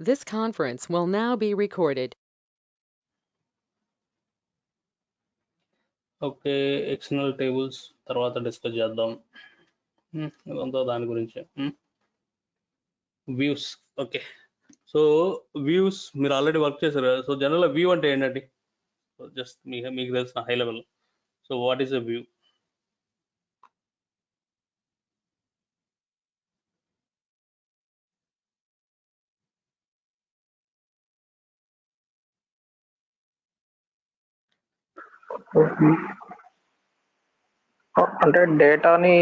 This conference will now be recorded. Okay, external tables తర్వాత discuss చేద్దాం. ఇదంతా దాని గురించి. వ్యూస్. ఓకే, సో వ్యూస్ మీరు ఆల్రెడీ వర్క్ చేశారు కదా. సో జనరల్గా వ్యూ అంటే ఏంటండి? జస్ట్ మీకు తెలిసిన high level. So what is a view? అంటే డేటాని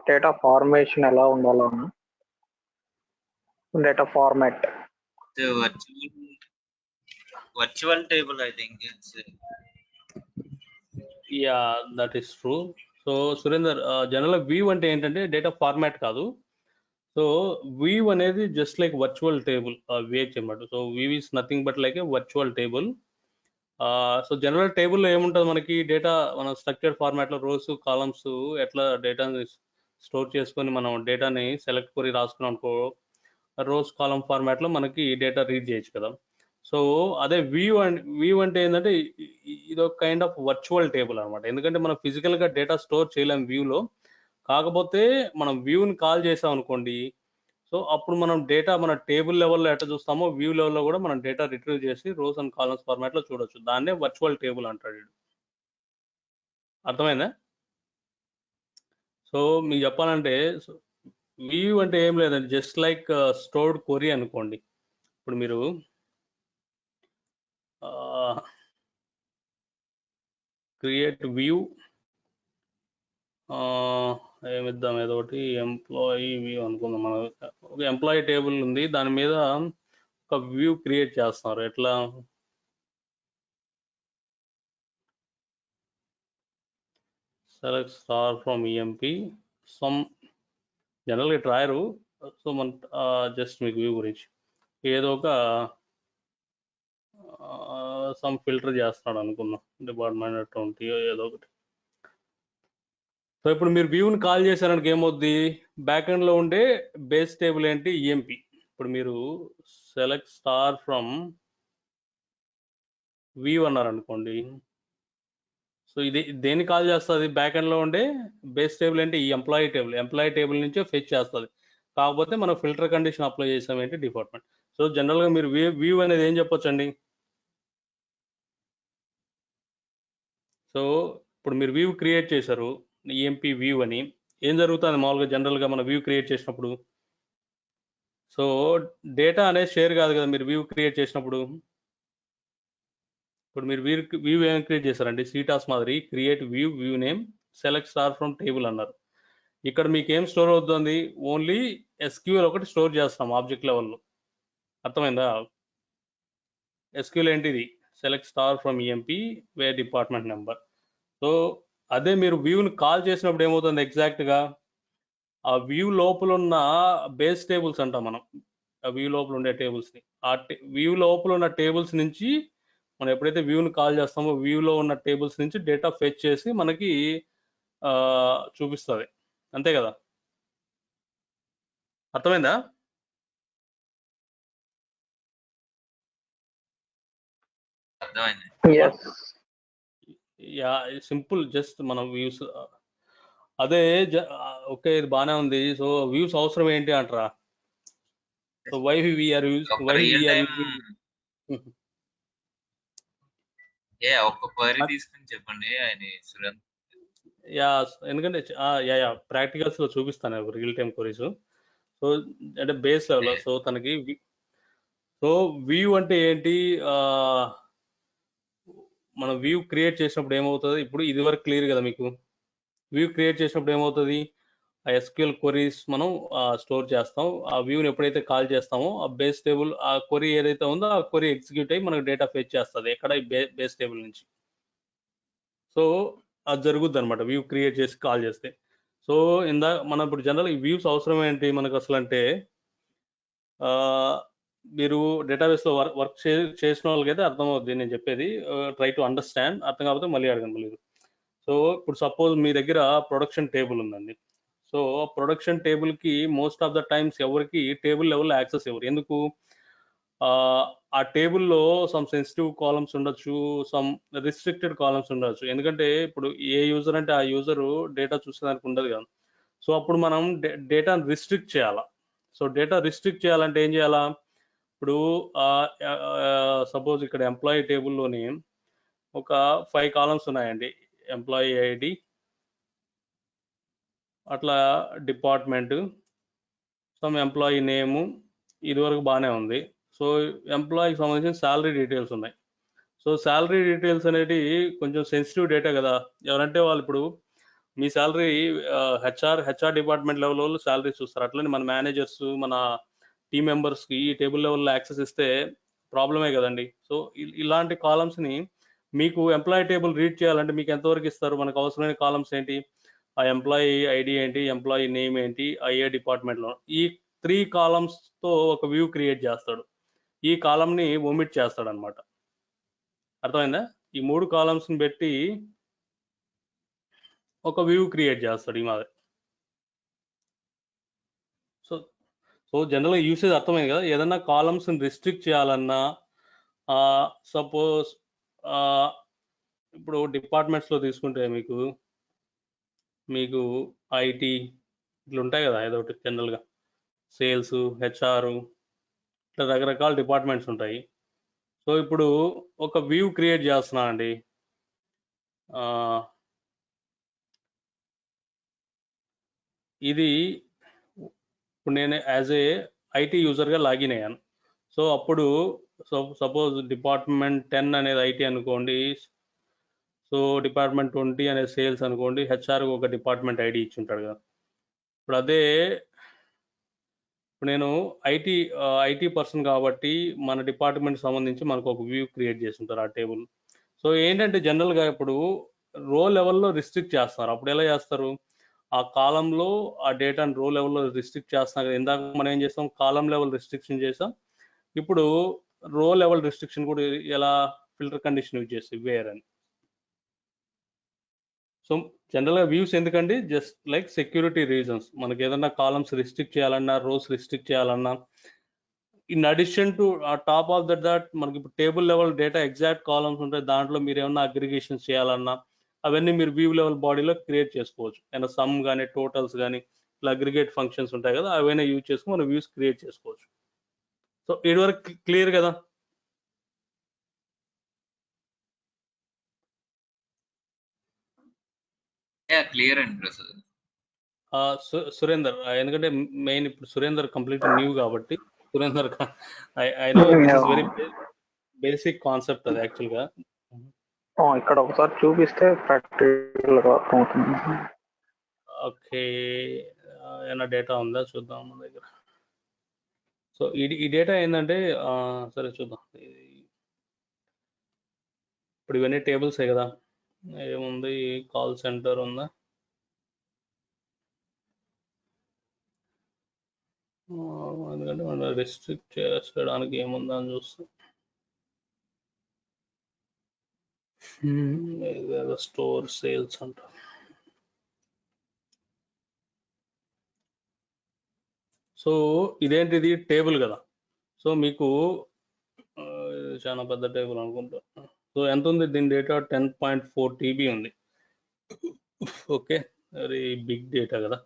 డేటా ఫార్మేషన్ ఎలా ఉండాలన్నా, data format. The virtual table, I think it's ya, that is true. So Surender, జనరల్గా వ్యూ అంటే ఏంటంటే డేటా ఫార్మాట్ కాదు. సో వ్యూ అనేది జస్ట్ లైక్ వర్చువల్ టేబుల్ విహెచ్ అనమాట. So view is nothing but like a virtual table. So general టేబుల్లో ఏముంటుంది మనకి డేటా, మన స్ట్రక్చర్డ్ ఫార్మాట్లో రోస్ కాలమ్స్ ఎట్లా డేటాని స్టోర్ చేసుకొని మనం డేటాని సెలెక్ట్ కొరి రాసుకున్నాం అనుకో, రోస్ కాలమ్ ఫార్మాట్లో మనకి డేటా రీడ్ చేయొచ్చు కదా. సో అదే వ్యూ అంటే ఏంటంటే ఇది ఒక కైండ్ ఆఫ్ వర్చువల్ టేబుల్ అనమాట. ఎందుకంటే మనం ఫిజికల్గా డేటా స్టోర్ చేయలేం వ్యూలో. కాకపోతే మనం వ్యూని కాల్ చేసాం అనుకోండి, సో అప్పుడు మనం డేటా మన టేబుల్ లెవెల్లో ఎట్లా చూస్తామో వ్యూ లెవెల్లో కూడా మనం డేటా రిట్రీవ్ చేసి రోస్ అండ్ కాలమ్స్ ఫార్మాట్లో చూడొచ్చు. దాన్నే వర్చువల్ టేబుల్ అంటాడు. అర్థమైందా? సో మీకు చెప్పాలంటే వ్యూ అంటే ఏం లేదండి, జస్ట్ లైక్ స్టోర్డ్ క్వరీ అనుకోండి. ఇప్పుడు మీరు క్రియేట్ వ్యూ ఏమిద్దాం, ఏదో ఒకటి ఎంప్లాయీ వ్యూ అనుకుందాం. మనం ఒక ఎంప్లాయీ టేబుల్ ఉంది, దాని మీద ఒక వ్యూ క్రియేట్ చేస్తున్నారు. ఎట్లా? Select star from EMP some, జనరల్గా ట్రాయరు. సో మన జస్ట్ మీకు వ్యూ గురించి ఏదో ఒక సమ్ ఫిల్టర్ చేస్తున్నాడు అనుకుందాం, డిపార్ట్మెంట్ 20 ఏదో ఒకటి. సో ఇప్పుడు మీరు వ్యూని కాల్ చేశారనికి ఏమవుద్ది, బ్యాక్ ఎండ్లో ఉండే బేస్ టేబుల్ ఏంటి? ఈఎంపీ. ఇప్పుడు మీరు సెలెక్ట్ స్టార్ ఫ్రమ్ వ్యూ అన్నారు అనుకోండి, సో ఇది దేన్ని కాల్ చేస్తుంది? బ్యాక్ ఎండ్లో ఉండే బేస్ టేబుల్ ఏంటి? ఈ ఎంప్లాయీ టేబుల్ నుంచే ఫెచ్ చేస్తుంది. కాకపోతే మనం ఫిల్టర్ కండిషన్ అప్లై చేసాం ఏంటి? డిపార్ట్మెంట్. సో జనరల్గా మీరు వ్యూ అనేది ఏం చెప్పొచ్చండి? సో ఇప్పుడు మీరు వ్యూ క్రియేట్ చేశారు, ఈఎంపీ వ్యూ అని. ఏం జరుగుతుంది మామూలుగా జనరల్గా మనం వ్యూ క్రియేట్ చేసినప్పుడు? సో డేటా అనేది షేర్ కాదు కదా మీరు వ్యూ క్రియేట్ చేసినప్పుడు. ఇప్పుడు మీరు వ్యూ ఏం క్రియేట్ చేశారండి? సీటాస్ మాదిరి create view name select star from table అన్నారు. ఇక్కడ మీకు ఏం స్టోర్ అవుతుంది? ఓన్లీ ఎస్క్యూఎల్ ఒకటి స్టోర్ చేస్తాం ఆబ్జెక్ట్ లెవెల్లో. అర్థమైందా? ఎస్క్యూఎల్ ఏంటిది? Select star from EMP where department number. So అదే మీరు వ్యూని కాల్ చేసినప్పుడు ఏమవుతుంది ఎగ్జాక్ట్గా? ఆ వ్యూ లోపల ఉన్న బేస్ టేబుల్స్ అంటాం మనం, ఆ వ్యూ లోపల ఉండే టేబుల్స్ని. ఆ వ్యూ లోపల ఉన్న టేబుల్స్ నుంచి మనం ఎప్పుడైతే వ్యూని కాల్ చేస్తామో వ్యూలో ఉన్న టేబుల్స్ నుంచి డేటా ఫెచ్ చేసి మనకి చూపిస్తుంది. అంతే కదా? అర్థమైందా? అర్థమైంది. Yeah, simple. జస్ట్ మనం వ్యూస్ అదే ఓకే, ఇది బాగానే ఉంది. సో వ్యూస్ అవసరం ఏంటి అంటారా? సో వై వీఆర్ ఒక్క క్వరీ తీసుకుని చెప్పండి ఆయన సురేంద్ర. యా, ఎందుకంటే యా ప్రాక్టికల్స్ లో చూపిస్తాను రియల్ టైమ్ క్వరీస్. సో అంటే బేస్ లెవెల్. సో తనకి సో వ్యూ అంటే ఏంటి, మనం వ్యూ క్రియేట్ చేసినప్పుడు ఏమవుతుంది? ఇప్పుడు ఇది వరకు క్లియర్ కదా మీకు? వ్యూ క్రియేట్ చేసినప్పుడు ఏమవుతుంది? ఆ ఎస్క్యూఎల్ క్వరీస్ మనం స్టోర్ చేస్తాం. ఆ వ్యూని ఎప్పుడైతే కాల్ చేస్తామో ఆ బేస్ టేబుల్, ఆ క్వరీ ఏదైతే ఉందో ఆ క్వరీ ఎగ్జిక్యూట్ అయ్యి మనకు డేటా ఫెచ్ చేస్తుంది ఎక్కడ? బేస్ టేబుల్ నుంచి. సో అది జరుగుద్ది అనమాట వ్యూ క్రియేట్ చేసి కాల్ చేస్తే. సో మనం ఇప్పుడు జనరల్ ఈ వ్యూస్ అవసరం ఏంటి మనకు అసలు అంటే, మీరు డేటాబేస్లో వర్క్ చేసిన వాళ్ళకైతే అర్థమవుద్ది నేను చెప్పేది. Try to understand. అర్థం కాకపోతే మళ్ళీ అడగండి మీరు. సో ఇప్పుడు సపోజ్ మీ దగ్గర ప్రొడక్షన్ టేబుల్ ఉందండి. సో సో ప్రొడక్షన్ టేబుల్ కి మోస్ట్ ఆఫ్ ద టైమ్స్ ఎవరికి టేబుల్ లెవెల్ యాక్సెస్ ఎవరు, ఎందుకు ఆ టేబుల్లో సమ్ సెన్సిటివ్ కాలమ్స్ ఉండొచ్చు, సమ్ రిస్ట్రిక్టెడ్ కాలమ్స్ ఉండొచ్చు. ఎందుకంటే ఇప్పుడు ఏ యూజర్ అంటే ఆ యూజర్ డేటా చూసేదానికి ఉండదు కదా. సో అప్పుడు మనం డేటాను రిస్ట్రిక్ట్ చేయాలా. సో డేటా రిస్ట్రిక్ట్ చేయాలంటే ఏం చేయాలా, ఇప్పుడు సపోజ్ ఇక్కడ ఎంప్లాయీ టేబుల్లోని ఒక 5 కాలమ్స్ ఉన్నాయండి. ఎంప్లాయీ ఐడి, అట్లా డిపార్ట్మెంట్, సమ్ ఎంప్లాయీ నేము, ఇది వరకు బాగానే ఉంది. సో ఎంప్లాయీకి సంబంధించిన శాలరీ డీటెయిల్స్ ఉన్నాయి. సో శాలరీ డీటెయిల్స్ అనేది కొంచెం సెన్సిటివ్ డేటా కదా. ఎవరంటే వాళ్ళు ఇప్పుడు మీ శాలరీ హెచ్ఆర్ డిపార్ట్మెంట్ లెవెల్ వాళ్ళు శాలరీ చూస్తారు. అట్లనే మన మేనేజర్స్, మన టీమ్ మెంబర్స్కి ఈ టేబుల్ లెవెల్లో యాక్సెస్ ఇస్తే ప్రాబ్లమే కదండి. సో ఇలాంటి కాలమ్స్ని మీకు ఎంప్లాయీ టేబుల్ రీడ్ చేయాలంటే మీకు ఎంతవరకు ఇస్తారు, మనకు అవసరమైన కాలమ్స్ ఏంటి, ఆ ఎంప్లాయీ ఐడి ఏంటి, ఎంప్లాయీ నేమ్ ఏంటి, ఏ డిపార్ట్మెంట్లో, ఈ 3 కాలమ్స్తో ఒక వ్యూ క్రియేట్ చేస్తాడు. ఈ కాలమ్ని ఒమిట్ చేస్తాడు అనమాట. అర్థమైందా? ఈ 3 కాలమ్స్ని పెట్టి ఒక వ్యూ క్రియేట్ చేస్తాడు ఈ మాదిరి. సో జనరల్గా యూసేజ్ అర్థమైంది కదా. ఏదన్నా కాలమ్స్ని రిస్ట్రిక్ట్ చేయాలన్నా, సపోజ్ ఇప్పుడు డిపార్ట్మెంట్స్లో తీసుకుంటే మీకు ఐటీ ఇట్లా ఉంటాయి కదా, ఏదో ఒకటి జనరల్గా సేల్స్, హెచ్ఆర్, ఇట్లా రకరకాల డిపార్ట్మెంట్స్ ఉంటాయి. సో ఇప్పుడు ఒక వ్యూ క్రియేట్ చేస్తున్నా అండి. ఇది ఇప్పుడు నేను యాజ్ ఏ ఐటీ యూజర్గా లాగిన్ అయ్యాను. సో అప్పుడు సపోజ్ డిపార్ట్మెంట్ 10 అనేది ఐటీ అనుకోండి, సో డిపార్ట్మెంట్ 20 అనేది సేల్స్ అనుకోండి, హెచ్ఆర్ ఒక డిపార్ట్మెంట్ ఐడి ఇచ్చి ఉంటాడు కదా. ఇప్పుడు అదే ఇప్పుడు నేను ఐటీ పర్సన్ కాబట్టి మన డిపార్ట్మెంట్ సంబంధించి మనకు ఒక వ్యూ క్రియేట్ చేసి ఉంటారు ఆ టేబుల్. సో ఏంటంటే జనరల్గా ఇప్పుడు రో లెవెల్లో రిస్ట్రిక్ట్ చేస్తున్నారు. అప్పుడు ఎలా చేస్తారు, ఆ కాలంలో ఆ డేటాను రో లెవెల్లో రిస్ట్రిక్ట్ చేస్తున్నారు కదా. ఇందాక మనం ఏం చేస్తాం, కాలం లెవెల్ రిస్ట్రిక్షన్ చేసాం. ఇప్పుడు రో లెవెల్ రిస్ట్రిక్షన్ కూడా ఎలా, ఫిల్టర్ కండిషన్ యూజ్ చేసి వేర్ అని. సో జనరల్గా వ్యూస్ ఎందుకండి, జస్ట్ లైక్ సెక్యూరిటీ రీజన్స్. మనకి ఏదన్నా కాలమ్స్ రిస్ట్రిక్ట్ చేయాలన్నా, రోస్ రిస్ట్రిక్ట్ చేయాలన్నా, in addition to top of that మనకి ఇప్పుడు table level data exact columns ఉంటాయి. దాంట్లో మీరు ఏమన్నా అగ్రిగేషన్స్ చేయాలన్నా అవన్నీ మీరు వ్యూ లెవెల్ బాడీలో క్రియేట్ చేసుకోవచ్చు. ఏమైనా సమ్ కానీ టోటల్స్ కానీ ఇట్లా అగ్రిగేట్ ఫంక్షన్స్ ఉంటాయి కదా, అవన్నీ యూజ్ చేసుకుని మనం వ్యూస్ క్రియేట్ చేసుకోవచ్చు. సో ఇది వరకు క్లియర్ కదా. క్లియర్ అండి ప్రసాద్. సురేందర్, ఎందుకంటే మెయిన్ ఇప్పుడు సురేందర్ కంప్లీట్ న్యూ కాబట్టి Surender I know this is very basic concept అది యాక్చువల్గా. ఇక్కడ ఒకసారి చూపిస్తే ప్రాక్టికల్ గా అర్థమవుతుంది. ఓకే, ఏమైనా డేటా ఉందా చూద్దాం మన దగ్గర. సో ఈ డేటా ఏంటంటే సరే చూద్దాం. ఇప్పుడు ఇవన్నీ టేబుల్సే కదా, ఏముంది, కాల్ సెంటర్ ఉందా, ఎందుకంటే మనం రిస్ట్రిక్ట్ చేయడానికి ఏముందా అని చూస్తాం. స్టోర్ సేల్స్ అంట. సో ఇదేంటిది, టేబుల్ కదా. సో మీకు చాలా పెద్ద టేబుల్ అనుకుంటా. సో ఎంత ఉంది దీని డేటా, 10.4 TB ఉంది. ఓకే, వెరీ బిగ్ డేటా కదా.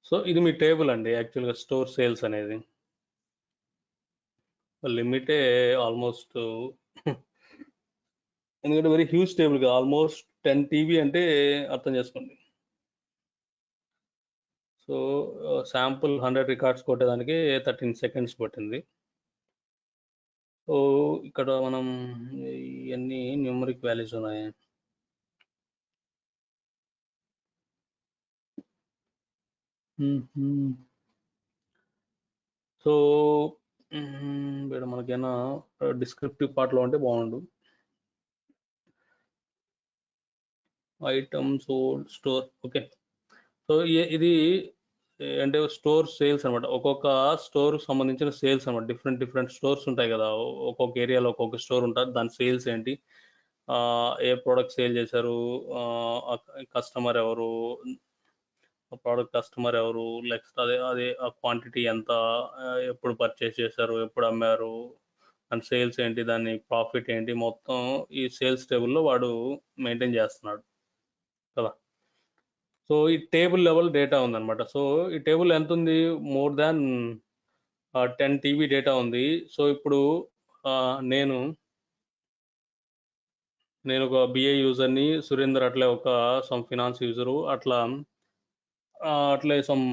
సో ఇది మీ టేబుల్ అండి యాక్చువల్గా, స్టోర్ సేల్స్ అనేది లిమిటే ఆల్మోస్ట్, ఎందుకంటే వెరీ హ్యూజ్ టేబుల్ కదా, ఆల్మోస్ట్ 10 TB అంటే అర్థం చేసుకోండి. సో శాంపుల్ 100 రికార్డ్స్ కొట్టేదానికి 13 seconds పట్టింది. సో ఇక్కడ మనం ఇవన్నీ న్యూమరిక్ వాల్యూస్ ఉన్నాయి. సో ఇక్కడ మనకైనా డిస్క్రిప్టివ్ పార్ట్లో ఉంటే బాగుండు. Items, store, okay. సో ఇది అంటే స్టోర్ సేల్స్ అనమాట. ఒక్కొక్క స్టోర్ సంబంధించిన సేల్స్ అనమాట. డిఫరెంట్ స్టోర్స్ ఉంటాయి కదా, ఒక్కొక్క ఏరియాలో ఒక్కొక్క స్టోర్ ఉంటుంది, దాని సేల్స్ ఏంటి, ఏ ప్రోడక్ట్ సేల్ చేశారు, కస్టమర్ ఎవరు, ప్రోడక్ట్ కస్టమర్ ఎవరు, నెక్స్ట్ అదే అదే ఆ క్వాంటిటీ ఎంత, ఎప్పుడు పర్చేస్ చేశారు, ఎప్పుడు అమ్మారు, అండ్ సేల్స్ ఏంటి, దాని ప్రాఫిట్ ఏంటి, మొత్తం ఈ సేల్స్ టేబుల్లో వాడు మెయింటైన్ చేస్తున్నాడు కదా. సో ఈ టేబుల్ లెవెల్ డేటా ఉందన్నమాట. సో ఈ టేబుల్ ఎంత ఉంది, మోర్ దాన్ 10 TB డేటా ఉంది. సో ఇప్పుడు నేను ఒక బిఏ యూజర్ని, సురేందర్ అట్లే ఒక సమ్ ఫినాన్స్ యూజరు, అట్లే సమ్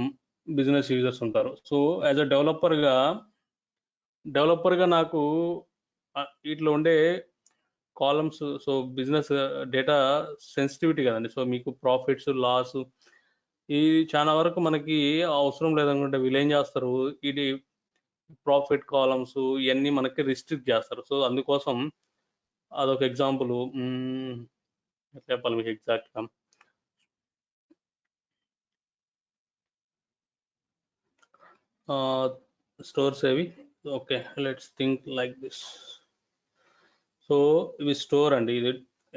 బిజినెస్ యూజర్స్ ఉంటారు. సో యాజ్ అ డెవలపర్గా నాకు వీటిలో ఉండే columns, so business data sensitivity కదండి. సో మీకు ప్రాఫిట్స్ లాస్ ఇది చాలా వరకు మనకి అవసరం లేదనుకుంటే వీళ్ళు ఏం చేస్తారు, ఇది ప్రాఫిట్ కాలమ్స్ ఇవన్నీ మనకి రిస్ట్రిక్ట్ చేస్తారు. సో అందుకోసం అదొక ఎగ్జాంపుల్. చెప్పాలి మీకు ఎగ్జాక్ట్గా. స్టోర్స్ ఏవి, okay let's think like this. So ఇవి స్టోర్ అండి. ఇది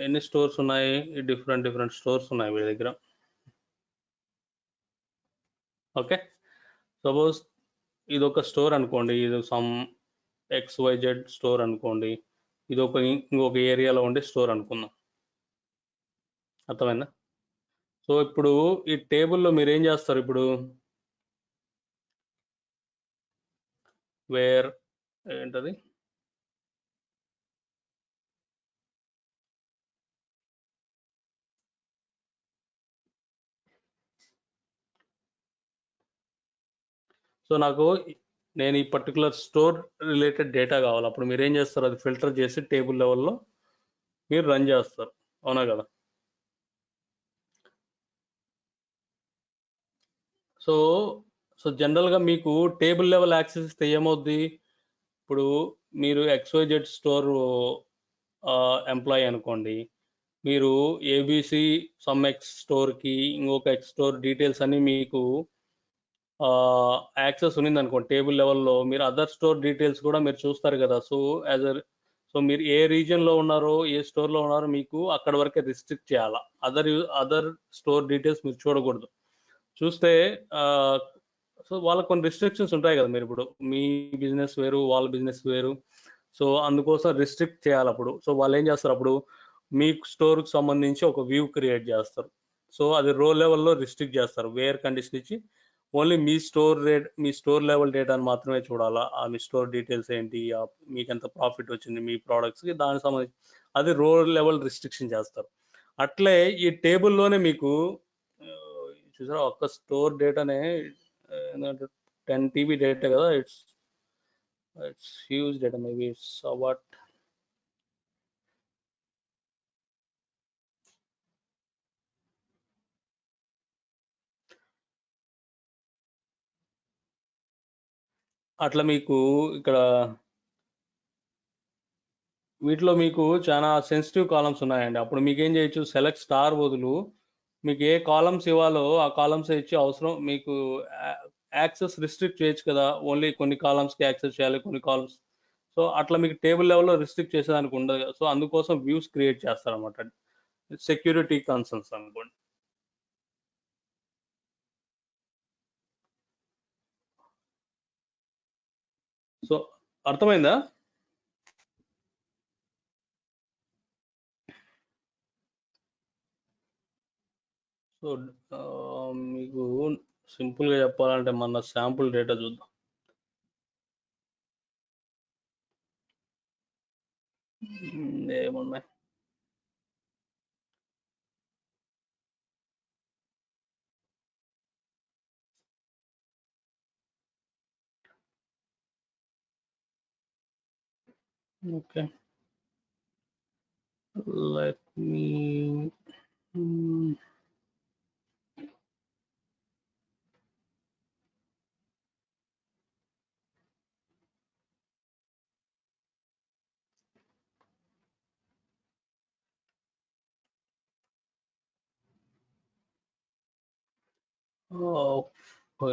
ఎన్ని స్టోర్స్ ఉన్నాయి, డిఫరెంట్ స్టోర్స్ ఉన్నాయి వీళ్ళ దగ్గర. ఓకే, సపోజ్ ఇది ఒక స్టోర్ అనుకోండి, ఇది సమ్ XYZ స్టోర్ అనుకోండి, ఇది ఇంకొక ఏరియాలో ఉండే స్టోర్ అనుకుందాం. అర్థమైందా? సో ఇప్పుడు ఈ టేబుల్లో మీరు ఏం చేస్తారు, ఇప్పుడు వేర్ ఏంటది, సో నేను ఈ పర్టికులర్ స్టోర్ రిలేటెడ్ డేటా కావాలి. అప్పుడు మీరు ఏం చేస్తారు, అది ఫిల్టర్ చేసి టేబుల్ లెవెల్లో మీరు రన్ చేస్తారు, అవునా కదా. సో జనరల్గా మీకు టేబుల్ లెవెల్ యాక్సెస్ ఇస్తే ఏమవుద్ది, ఇప్పుడు మీరు XYZ స్టోర్ ఎంప్లాయీ అనుకోండి, మీరు ABC సమ్ X స్టోర్కి ఇంకొక X స్టోర్ డీటెయిల్స్ అన్ని మీకు యాక్సెస్ ఉన్నింది అనుకోండి టేబుల్ లెవెల్లో, మీరు అదర్ స్టోర్ డీటెయిల్స్ కూడా మీరు చూస్తారు కదా. సో సో మీరు ఏ రీజియన్లో ఉన్నారో, ఏ స్టోర్లో ఉన్నారో మీకు అక్కడ వరకే రిస్ట్రిక్ట్ చేయాలా. అదర్ స్టోర్ డీటెయిల్స్ మీరు చూడకూడదు. చూస్తే సో వాళ్ళకి కొన్ని రిస్ట్రిక్షన్స్ ఉంటాయి కదా. మీరు ఇప్పుడు మీ బిజినెస్ వేరు, వాళ్ళ బిజినెస్ వేరు, సో అందుకోసం రిస్ట్రిక్ట్ చేయాలి అప్పుడు. సో వాళ్ళు ఏం చేస్తారు, అప్పుడు మీ స్టోర్కి సంబంధించి ఒక వ్యూ క్రియేట్ చేస్తారు. సో అది రో లెవెల్లో రిస్ట్రిక్ట్ చేస్తారు, వేర్ కండిషన్ ఇచ్చి ఓన్లీ మీ స్టోర్ లెవెల్ డేటాను మాత్రమే చూడాలా. మీ స్టోర్ డీటెయిల్స్ ఏంటి, మీకు ఎంత ప్రాఫిట్ వచ్చింది మీ ప్రోడక్ట్స్కి, దానికి సంబంధించి అది రో లెవెల్ రిస్ట్రిక్షన్ చేస్తారు. అట్లే ఈ టేబుల్లోనే మీకు చూసారా, ఒక్క స్టోర్ డేటానే 10 TB డేటా కదా. It's huge data, maybe it's what అట్లా మీకు ఇక్కడ వీటిలో మీకు చాలా సెన్సిటివ్ కాలమ్స్ ఉన్నాయండి. అప్పుడు మీకు ఏం చేయొచ్చు, సెలెక్ట్ స్టార్ బదులు మీకు ఏ కాలమ్స్ ఇవ్వాలో ఆ కాలమ్స్ ఇచ్చి అవసరం మీకు యాక్సెస్ రిస్ట్రిక్ట్ చేయొచ్చు కదా. ఓన్లీ కొన్ని కాలమ్స్కి యాక్సెస్ చేయాలి, కొన్ని కాలమ్స్. సో అట్లా మీకు టేబుల్ లెవెల్లో రిస్ట్రిక్ట్ చేసేదానికి ఉండదు. సో అందుకోసం వ్యూస్ క్రియేట్ చేస్తారన్నమాట, సెక్యూరిటీ కన్సర్న్స్ అనుకోండి. సో అర్థమైందా? సో మీకు సింపుల్గా చెప్పాలంటే మన శాంపుల్ డేటా చూద్దాం. ఏమున్నాయి, ఓకే let me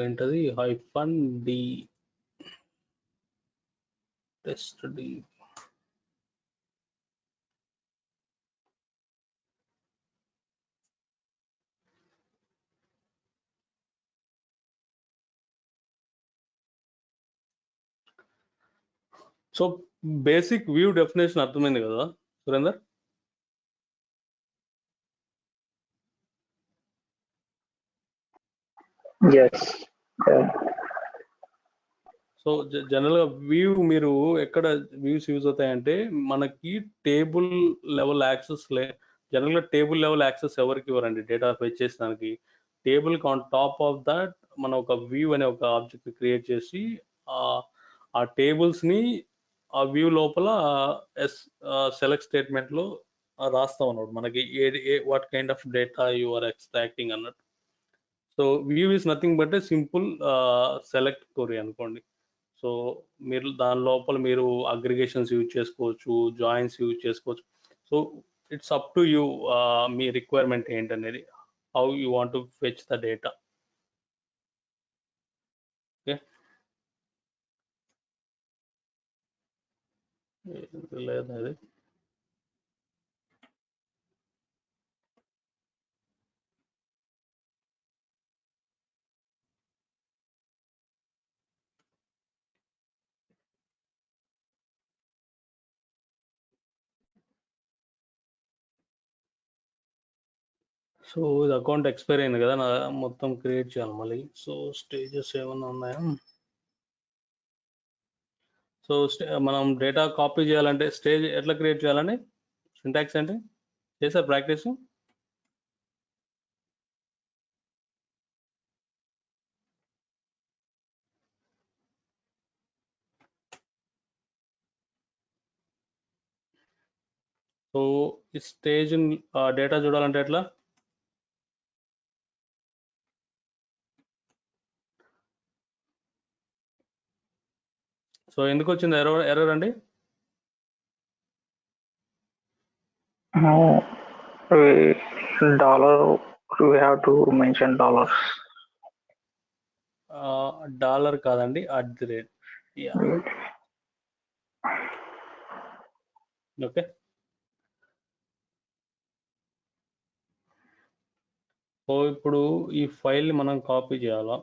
ఏంటది -d test d. So basic view definition అర్థమైంది కదా సురేందర్? ఎస్. సో జనరల్ గా వ్యూ మీరు ఎక్కడ వ్యూస్ యూజ్ అవుతాయంటే మనకి టేబుల్ లెవెల్ యాక్సెస్ జనరల్ గా టేబుల్ లెవెల్ యాక్సెస్ ఎవరికి ఇవ్వరండి డేటా ఫెచ్ చేసడానికి. Table on top of that మనం ఒక వ్యూ అనే ఒక ఆబ్జెక్ట్ క్రియేట్ చేసి ఆ టేబుల్స్ ని ఆ వ్యూ లోపల సెలెక్ట్ స్టేట్మెంట్ లో రాస్తాం అన్నమాట మనకి what kind of data you are extracting అన్నట్టు. So view is nothing but a simple select query అనుకోండి. సో మీరు దాని లోపల మీరు అగ్రిగేషన్స్ యూజ్ చేసుకోవచ్చు, జాయిన్స్ యూజ్ చేసుకోవచ్చు. So it's up to you మీ రిక్వైర్మెంట్ ఏంటనేది, how you want to fetch the data. Okay, లేదు సో ఇది అకౌంట్ ఎక్స్పైర్ అయింది కదా, నా మొత్తం క్రియేట్ చేయాలి మళ్ళీ. సో స్టేజెస్ ఏమన్నా ఉన్నాయా? సో మనం డేటా కాపీ చేయాలంటే స్టేజ్ ఎట్లా క్రియేట్ చేయాలండి? సింటాక్స్ ఏంటి చేసారు ప్రాక్టీస్? సో ఈ స్టేజ్ డేటా చూడాలంటే ఎట్లా? సో ఎందుకు వచ్చింది ఎర్రర్ అండి? Dollar, we have to mention dollars. Dollar కాదండి, at the rate. Okay, so ఇప్పుడు ఈ ఫైల్ మనం కాపీ చేయాలా?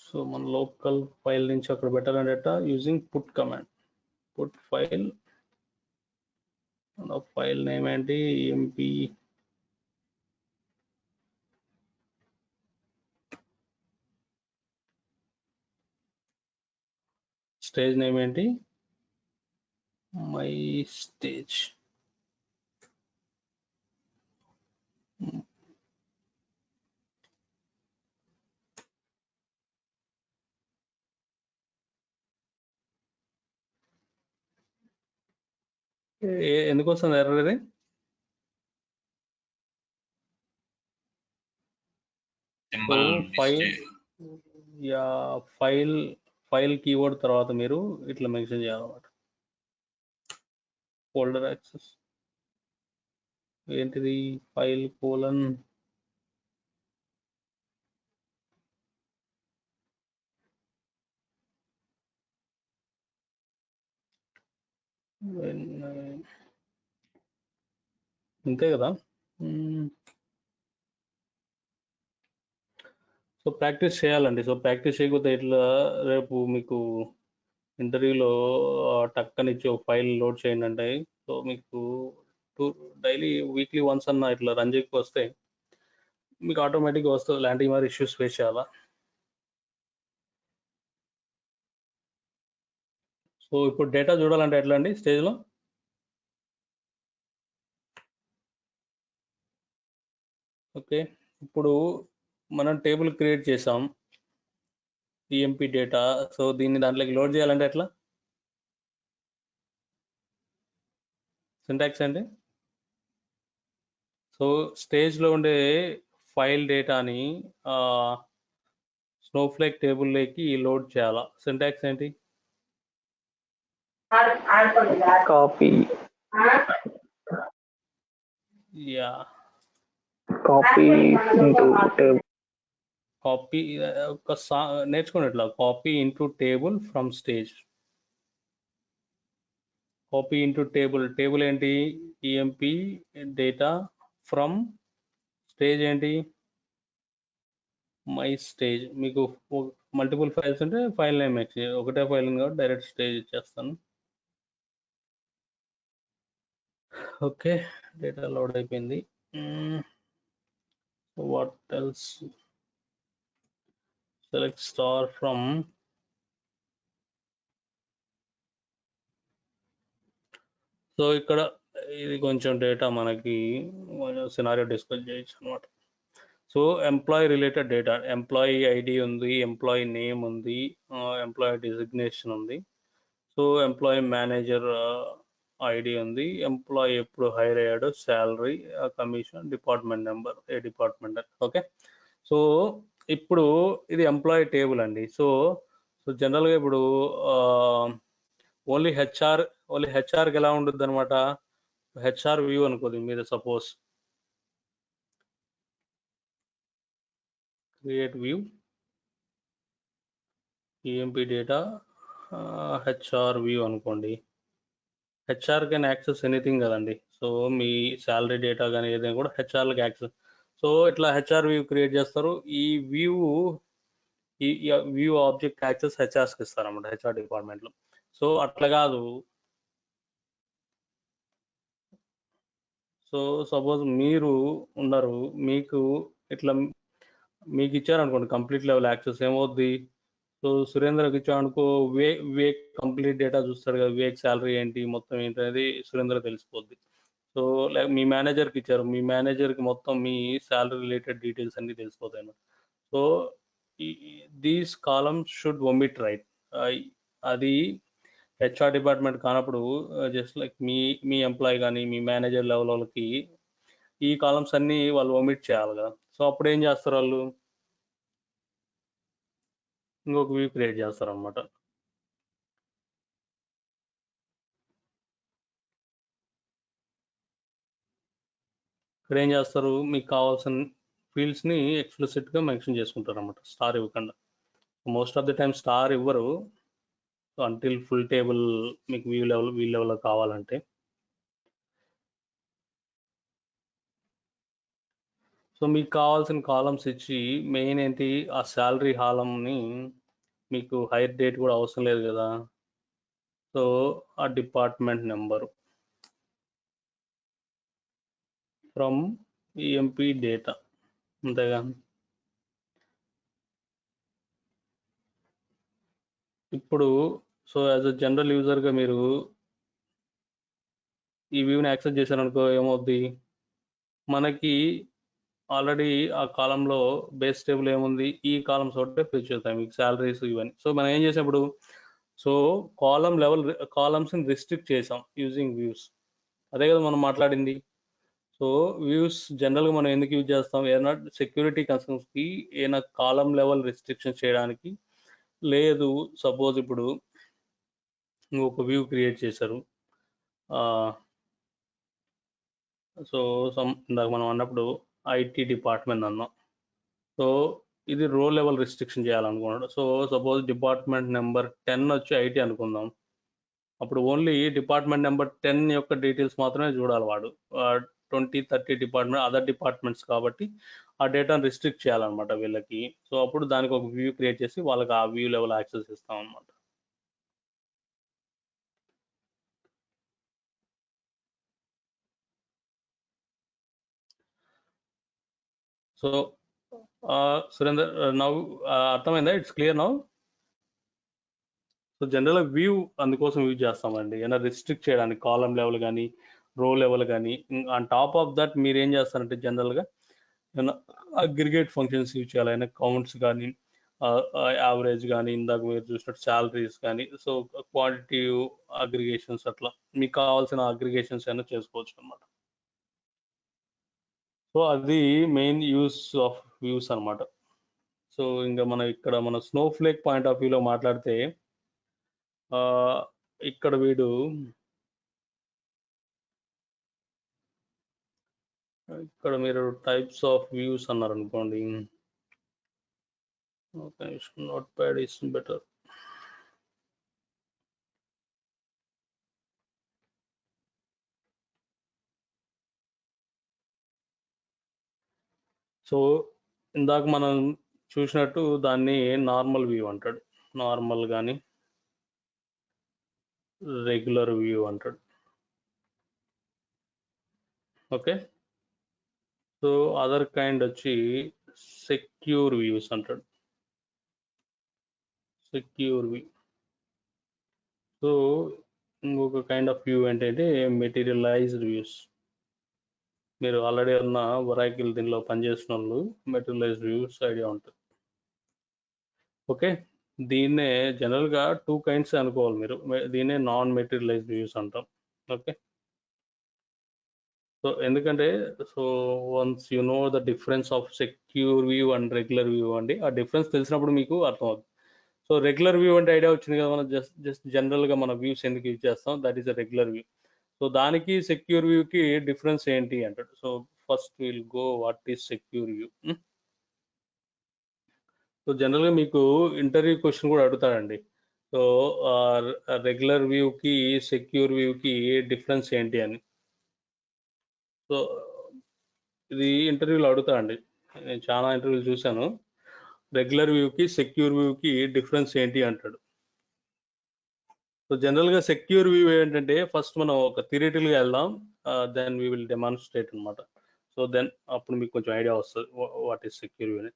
సో మన లోకల్ ఫైల్ నుంచి అక్కడ పెట్టాలంటే using put command. Put file, file name ఏంటి? ఎంపీ స్టేజ్ నేమ్ ఏంటి? My stage. ఎందుకు వస్తుంది ఎర్రర్ ఇది? ఫైల్ కీవర్డ్ తర్వాత మీరు ఇట్లా మెన్షన్ చేయాలన్నమాట. ఫోల్డర్ యాక్సెస్ ఏంటిది? ఫైల్ కోలన్ అంతే కదా. సో ప్రాక్టీస్ చేయాలండి. సో ప్రాక్టీస్ చేయకపోతే ఇట్లా రేపు మీకు ఇంటర్వ్యూలో టక్కనిచ్చి ఒక ఫైల్ లోడ్ చేయండి అంటే, సో మీకు డైలీ వీక్లీ వన్స్ అన్న ఇట్లా రన్ చేయకపోతే మీకు ఆటోమేటిక్గా వస్తుంది. ఇలాంటి మరి ఇష్యూస్ ఫేస్ చేయాలా? సో ఇప్పుడు డేటా చూడాలంటే ఎట్లా అండి స్టేజ్లో? ఓకే, ఇప్పుడు మనం టేబుల్ క్రియేట్ చేసాం ఈఎంపీ డేటా. సో దీన్ని దాంట్లోకి లోడ్ చేయాలంటే ఎట్లా? సింటాక్స్ అండి. సో స్టేజ్లో ఉండే ఫైల్ డేటాని స్నోఫ్లేక్ టేబుల్లోకి లోడ్ చేయాలా? సింటాక్స్ ఏంటి? Copy. Ya, Copy into table. Copy ఒక నేర్చుకోండి ఇట్లా. Copy into table from stage. Copy into table. Table ఏంటి? EMP data. ఫ్రమ్ స్టేజ్ ఏంటి? మై స్టేజ్ మీకు మల్టిపుల్ ఫైల్స్ ఉంటే ఫైల్ నేమ్ ఒకటే ఫైల్ ఉంది కాబట్టి డైరెక్ట్ స్టేజ్ ఇచ్చేస్తాను. ఓకే, డేటా లోడ్ అయిపోయింది. What else, select star from. So ఇక్కడ ఇది కొంచెం డేటా మనకి సినారియో డిస్కస్ చేయొచ్చు అనమాట. So employee related data, employee ID ఉంది, ఎంప్లాయీ నేమ్ ఉంది, ఎంప్లాయీ డిజిగ్నేషన్ ఉంది. సో ఎంప్లాయీ మేనేజర్ ఐడి ఉంది, ఎంప్లాయీ ఎప్పుడు హైర్ అయ్యాడు, శాలరీ, కమిషన్, డిపార్ట్మెంట్ నెంబర్, ఏ డిపార్ట్మెంట్. ఓకే, సో ఇప్పుడు ఇది ఎంప్లాయీ టేబుల్ అండి. సో జనరల్గా ఇప్పుడు ఓన్లీ హెచ్ఆర్కి ఎలా ఉంటుంది అనమాట, హెచ్ఆర్ వ్యూ అనుకోండి మీరు. Suppose create view, EMP data, HR view అనుకోండి. హెచ్ఆర్ కెన్ యాక్సెస్ ఎనీథింగ్ కదండి. సో మీ శాలరీ డేటా కానీ ఏదైనా కూడా హెచ్ఆర్కి యాక్సెస్. సో ఇట్లా హెచ్ఆర్ వ్యూ క్రియేట్ చేస్తారు. ఈ వ్యూ ఆబ్జెక్ట్ యాక్సెస్ హెచ్ఆర్స్కి ఇస్తారన్నమాట, హెచ్ఆర్ డిపార్ట్మెంట్లో. సో అట్లా కాదు. సో సపోజ్ మీరు ఉన్నారు, మీకు ఇట్లా మీకు ఇచ్చారనుకోండి కంప్లీట్ లెవెల్ యాక్సెస్, ఏమవుద్ది, సో సురేంద్రకి ఇచ్చామనుకో, వివేక్ కంప్లీట్ డేటా చూస్తాడు కదా, వివేక్ శాలరీ ఏంటి మొత్తం ఏంటి అనేది సురేంద్ర తెలిసిపోద్ది. సో మీ మేనేజర్కి ఇచ్చారు, మీ మేనేజర్కి మొత్తం మీ శాలరీ రిలేటెడ్ డీటెయిల్స్ అన్ని తెలిసిపోతాయి అన్నమాట. So these columns should omit, right. అది హెచ్ఆర్ డిపార్ట్మెంట్ కానప్పుడు జస్ట్ లైక్ మీ ఎంప్లాయీ కానీ మీ మేనేజర్ లెవెల్ వాళ్ళకి ఈ కాలమ్స్ అన్ని వాళ్ళు ఒమిట్ చేయాలి కదా. సో అప్పుడు ఏం చేస్తారు వాళ్ళు, ఇంకొక వ్యూ క్రియేట్ చేస్తారు అనమాట. ఇక్కడ ఏం చేస్తారు, మీకు కావాల్సిన ఫీల్డ్స్ని ఎక్స్ప్లిసిట్గా మెన్షన్ చేసుకుంటారు అనమాట, స్టార్ ఇవ్వకుండా. Most of the time star ఇవ్వరు అంటిల్ ఫుల్ టేబుల్ మీకు వ్యూ లెవెల్లో కావాలంటే. సో మీకు కావాల్సిన కాలమ్స్ ఇచ్చి, మెయిన్ ఏంటి, ఆ శాలరీ హాలంని మీకు హైర్ డేట్ కూడా అవసరం లేదు కదా. సో ఆ department number from EMP data, అంతేగా. ఇప్పుడు సో యాజ్ అ జనరల్ యూజర్గా మీరు ఈ వ్యూని యాక్సెస్ చేశారనుకో, ఏమవుద్ది, మనకి ఆల్రెడీ ఆ కాలంలో బేస్ టేబుల్ ఏముంది, ఈ కాలమ్స్ ఒకటే ఫిల్ చేస్తాయి మీకు శాలరీస్ ఇవన్నీ. సో మనం ఏం చేసినప్పుడు, సో కాలమ్స్ని రిస్ట్రిక్ట్ చేసాం యూజింగ్ వ్యూస్. అదే కదా మనం మాట్లాడింది. సో వ్యూస్ జనరల్గా మనం ఎందుకు యూజ్ చేస్తాం, ఏదైనా సెక్యూరిటీ కన్సర్న్స్కి, ఏదైనా కాలం లెవెల్ రిస్ట్రిక్షన్ చేయడానికి. లేదు సపోజ్ ఇప్పుడు ఇంకొక వ్యూ క్రియేట్ చేశారు, సో ఇందాక మనం అన్నప్పుడు ఐటీ డిపార్ట్మెంట్ అన్నాం. సో ఇది రో లెవెల్ రిస్ట్రిక్షన్ చేయాలనుకున్నాడు. సో సపోజ్ డిపార్ట్మెంట్ నెంబర్ 10 వచ్చి ఐటీ అనుకుందాం. అప్పుడు ఓన్లీ డిపార్ట్మెంట్ నెంబర్ 10 యొక్క డీటెయిల్స్ మాత్రమే చూడాలి వాడు. 20-30 డిపార్ట్మెంట్ అదర్ డిపార్ట్మెంట్స్ కాబట్టి ఆ డేటాను రిస్ట్రిక్ట్ చేయాలన్నమాట వీళ్ళకి. సో అప్పుడు దానికి ఒక వ్యూ క్రియేట్ చేసి వాళ్ళకి ఆ వ్యూ లెవెల్ యాక్సెస్ ఇస్తాం అనమాట. సో సురేందర్, నవ్వు అర్థమైందా? It's clear now. సో జనరల్గా వ్యూ అందుకోసం యూజ్ చేస్తామండి, ఏమైనా రిస్ట్రిక్ట్ చేయడానికి కాలం లెవెల్ కానీ రో లెవెల్ కానీ. ఆన్ టాప్ ఆఫ్ దట్ మీరు ఏం చేస్తారంటే జనరల్గా ఏమైనా అగ్రిగేట్ ఫంక్షన్స్ యూజ్ చేయాలి, అయినా కౌంట్స్ కానీ, యావరేజ్ కానీ, ఇందాక మీరు చూసినట్టు శాలరీస్ కానీ. సో క్వాంటిటివ్ అగ్రిగేషన్స్, అట్లా మీకు కావాల్సిన అగ్రిగేషన్స్ అయినా చేసుకోవచ్చు అనమాట. సో అది మెయిన్ యూస్ ఆఫ్ వ్యూస్ అనమాట. సో ఇంకా ఇక్కడ మన స్నోఫ్లేక్ పాయింట్ ఆఫ్ వ్యూలో మాట్లాడితే, ఇక్కడ మీరు టైప్స్ ఆఫ్ వ్యూస్ అన్నారు అనుకోండి. Okay, note pad is better. So ఇందాక మనం చూసినట్టు దాన్ని నార్మల్ వ్యూ అంటాడు. నార్మల్ కానీ రెగ్యులర్ వ్యూ అంటాడు. ఓకే. సో అదర్ కైండ్ వచ్చి సెక్యూర్ వ్యూస్ అంటాడు. Secure view. సో ఇంకొక కైండ్ ఆఫ్ వ్యూ ఏంటంటే మెటీరియలైజ్డ్ వ్యూస్. మీరు ఆల్రెడీ ఉన్న వరాకిల్ దీనిలో పనిచేసిన వాళ్ళు మెటీరియలైజ్డ్ వ్యూస్ ఐడియా ఉంటుంది. ఓకే. దీన్నే జనరల్గా 2 కైండ్స్ అనుకోవాలి మీరు. దీన్నే నాన్ మెటీరియలైజ్డ్ వ్యూస్ అంటాం. ఓకే. సో ఎందుకంటే once you know the difference of secure view and regular view అండి, ఆ డిఫరెన్స్ తెలిసినప్పుడు మీకు అర్థమవుతుంది. సో రెగ్యులర్ వ్యూ అంటే ఐడియా వచ్చింది కదా, మనం జస్ట్ జనరల్గా మన వ్యూస్ ఎందుకు యూజ్ చేస్తాం, that is a regular view. So దానికి సెక్యూర్ వ్యూకి డిఫరెన్స్ ఏంటి అంటాడు. So first will go what is secure view. So జనరల్గా మీకు ఇంటర్వ్యూ క్వశ్చన్ కూడా అడుగుతాడండి. సో రెగ్యులర్ వ్యూకి సెక్యూర్ వ్యూకి డిఫరెన్స్ ఏంటి అని. సో ఇది ఇంటర్వ్యూలో అడుగుతాడండి. నేను చాలా ఇంటర్వ్యూలు చూశాను. రెగ్యులర్ వ్యూకి సెక్యూర్ వ్యూకి డిఫరెన్స్ ఏంటి అంటాడు. సో జనరల్గా సెక్యూర్ వ్యూ ఏంటంటే ఫస్ట్ మనం ఒక థియరిటికల్గా వెళ్దాం, దెన్ వీ విల్ డెమాన్స్ట్రేట్ అనమాట. సో దెన్ అప్పుడు మీకు కొంచెం ఐడియా వస్తుంది వాట్ ఈస్ సెక్యూర్ వ్యూ అని.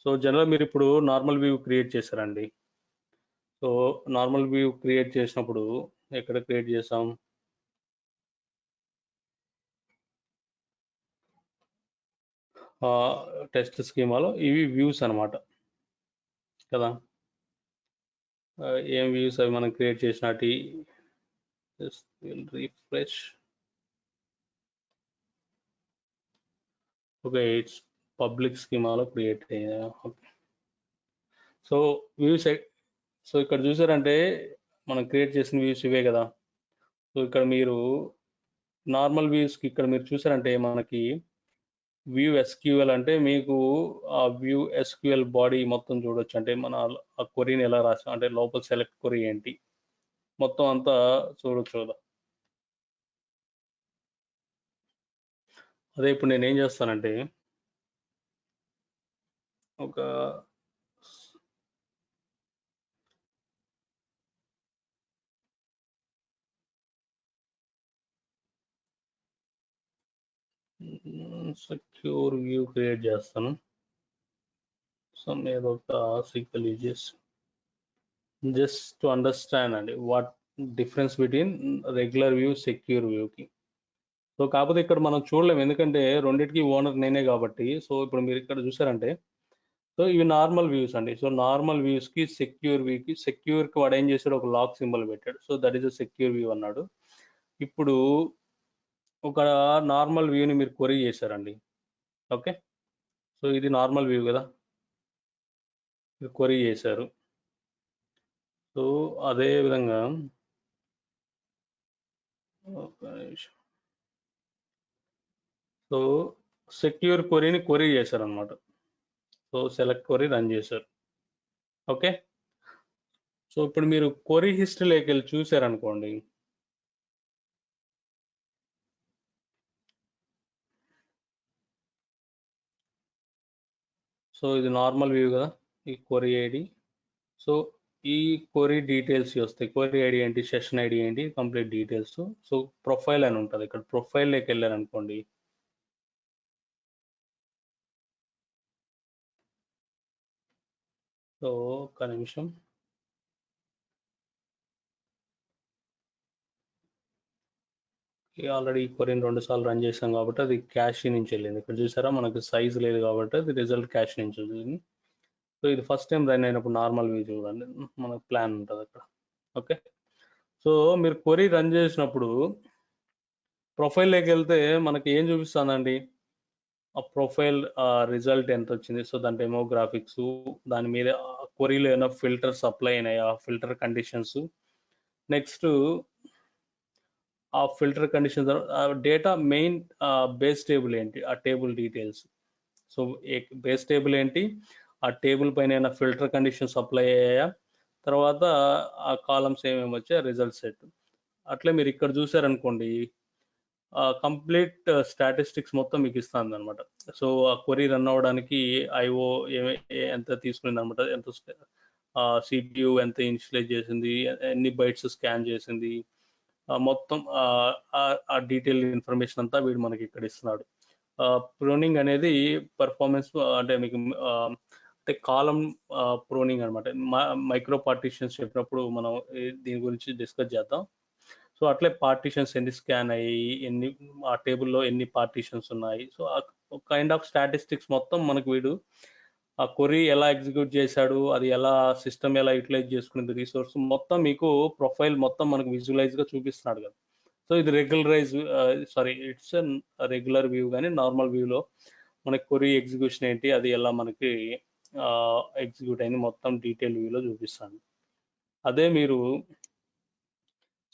సో జనరల్ మీరు ఇప్పుడు నార్మల్ వ్యూ క్రియేట్ చేశారండి. సో నార్మల్ వ్యూ క్రియేట్ చేసినప్పుడు ఎక్కడ క్రియేట్ చేసాం, టెస్ట్ స్కీమాలో ఇవి వ్యూస్ అనమాట కదా. ఏం వ్యూస్ అవి మనం క్రియేట్ చేసినట్టు రిఫ్రెష్. ఓకే, ఇట్స్ పబ్లిక్ స్కీమాలో క్రియేట్ అయ్యా. ఓకే. సో వ్యూస్ సో ఇక్కడ చూసారంటే మనం క్రియేట్ చేసిన వ్యూస్ ఇవే కదా. సో ఇక్కడ మీరు నార్మల్ వ్యూస్కి ఇక్కడ మీరు చూసారంటే మనకి వ్యూ ఎస్క్యూఎల్ అంటే మీకు ఆ వ్యూ ఎస్క్యూఎల్ బాడీ మొత్తం చూడొచ్చు. అంటే మన ఆ క్వరీని ఎలా రాసాం అంటే లోపల సెలెక్ట్ క్వరీ ఏంటి మొత్తం అంతా చూడొచ్చు కదా. అదే ఇప్పుడు నేను ఏం చేస్తానంటే ఒక సెక్యూర్ వ్యూ క్రియేట్ చేస్తాను. సో నేను ఒక సీక్వెల్ యూజ్ చేసి జస్ట్ టు అండర్స్టాండ్ అండి what difference between regular view secure వ్యూకి. సో కాకపోతే ఇక్కడ మనం చూడలేము ఎందుకంటే రెండింటికి ఓనర్ నేనే కాబట్టి. సో ఇప్పుడు మీరు ఇక్కడ చూసారంటే సో ఇవి నార్మల్ వ్యూస్ అండి. సో నార్మల్ వ్యూస్కి సెక్యూర్ వ్యూకి, సెక్యూర్కి వాడు ఏం చేశాడు, ఒక లాక్ సింబల్ పెట్టాడు. So that is a secure view అన్నాడు. ఇప్పుడు ఒక నార్మల్ వ్యూని మీరు క్వరీ చేశారండి. ఓకే. సో ఇది నార్మల్ వ్యూ కదా, మీరు క్వరీ చేశారు. సో అదే విధంగా సో సెక్యూర్ క్వరీని క్వరీ చేశారు అనమాట. సో సెలెక్ట్ క్వరీ రన్ చేశారు. ఓకే. సో ఇప్పుడు మీరు క్వరీ హిస్టరీలోకి వెళ్ళి చూసారనుకోండి, సో ఇది నార్మల్ వ్యూ కదా, ఈ క్వరీ ఐడి. సో ఈ క్వరీ డీటెయిల్స్ వస్తాయి. క్వరీ ఐడి ఏంటి, సెషన్ ఐడి ఏంటి, కంప్లీట్ డీటెయిల్స్. సో ప్రొఫైల్ అని ఉంటుంది. ఇక్కడ ప్రొఫైల్లోకి వెళ్ళారనుకోండి, సో ఒక్క నిమిషం. ఆల్రెడీ ఈ క్వరీని 2 సార్లు రన్ చేసాం కాబట్టి అది క్యాష్ నుంచి వెళ్ళింది. ఇక్కడ చూసారా మనకు సైజ్ లేదు కాబట్టి అది రిజల్ట్ క్యాష్ నుంచి వచ్చింది. సో ఇది ఫస్ట్ టైం రన్ అయినప్పుడు నార్మల్ వ్యూ చూడండి, మనకు ప్లాన్ ఉంటుంది అక్కడ. ఓకే. సో మీరు క్వరీ రన్ చేసినప్పుడు ప్రొఫైల్లోకి వెళ్తే మనకి ఏం చూపిస్తుందండి, ఆ ప్రొఫైల్ రిజల్ట్ ఎంత వచ్చింది. సో దాని డెమోగ్రాఫిక్స్, దాని మీద క్వరీలో ఏమైనా ఫిల్టర్స్ అప్లై అయినాయి, ఆ ఫిల్టర్ కండిషన్స్, నెక్స్ట్ ఆ filter conditions, data main base table ఏంటి, ఆ table details. So base table ఏంటి, ఆ టేబుల్ పైన ఏమైనా ఫిల్టర్ కండిషన్స్ అప్లై అయ్యాయా, తర్వాత ఆ కాలమ్స్ ఏమేమి వచ్చాయి, రిజల్ట్ సెట్. అట్లే మీరు ఇక్కడ చూసారనుకోండి, కంప్లీట్ స్టాటిస్టిక్స్ మొత్తం మీకు ఇస్తుంది అనమాట. సో ఆ క్వరీ రన్ అవ్వడానికి ఐఓ ఎంత తీసుకునింది అనమాట, ఎంత సిపియు ఎంత ఇనిషియలైజ్ చేసింది, ఎన్ని బైట్స్ స్కాన్ చేసింది, మొత్తం ఆ డీటెయిల్ ఇన్ఫర్మేషన్ అంతా వీడు మనకి ఇక్కడ ఇస్తున్నాడు. ప్రోనింగ్ అనేది పర్ఫార్మెన్స్ అంటే మీకు అంటే కాలం ప్రోనింగ్ అనమాట. మైక్రో పార్టీషన్స్ చెప్పినప్పుడు మనం దీని గురించి డిస్కస్ చేద్దాం. సో అట్లే పార్టీషన్స్ ఎన్ని స్కాన్ అయ్యి, ఎన్ని ఆ టేబుల్లో ఎన్ని పార్టీషన్స్ ఉన్నాయి, సో కైండ్ ఆఫ్ స్టాటిస్టిక్స్ మొత్తం మనకు వీడు ఆ క్వరీ ఎలా ఎగ్జిక్యూట్ చేశాడు, అది ఎలా సిస్టమ్ ఎలా యూటిలైజ్ చేసుకునేది, రిసోర్స్ మొత్తం మీకు ప్రొఫైల్ మొత్తం మనకు విజువలైజ్ గా చూపిస్తున్నాడు కదా. సో ఇది ఇట్స్ రెగ్యులర్ వ్యూ, కానీ నార్మల్ వ్యూలో మనకి క్వరీ ఎగ్జిక్యూషన్ ఏంటి, అది ఎలా మనకి ఎగ్జిక్యూట్ అయింది మొత్తం డీటెయిల్ వ్యూలో చూపిస్తాను. అదే మీరు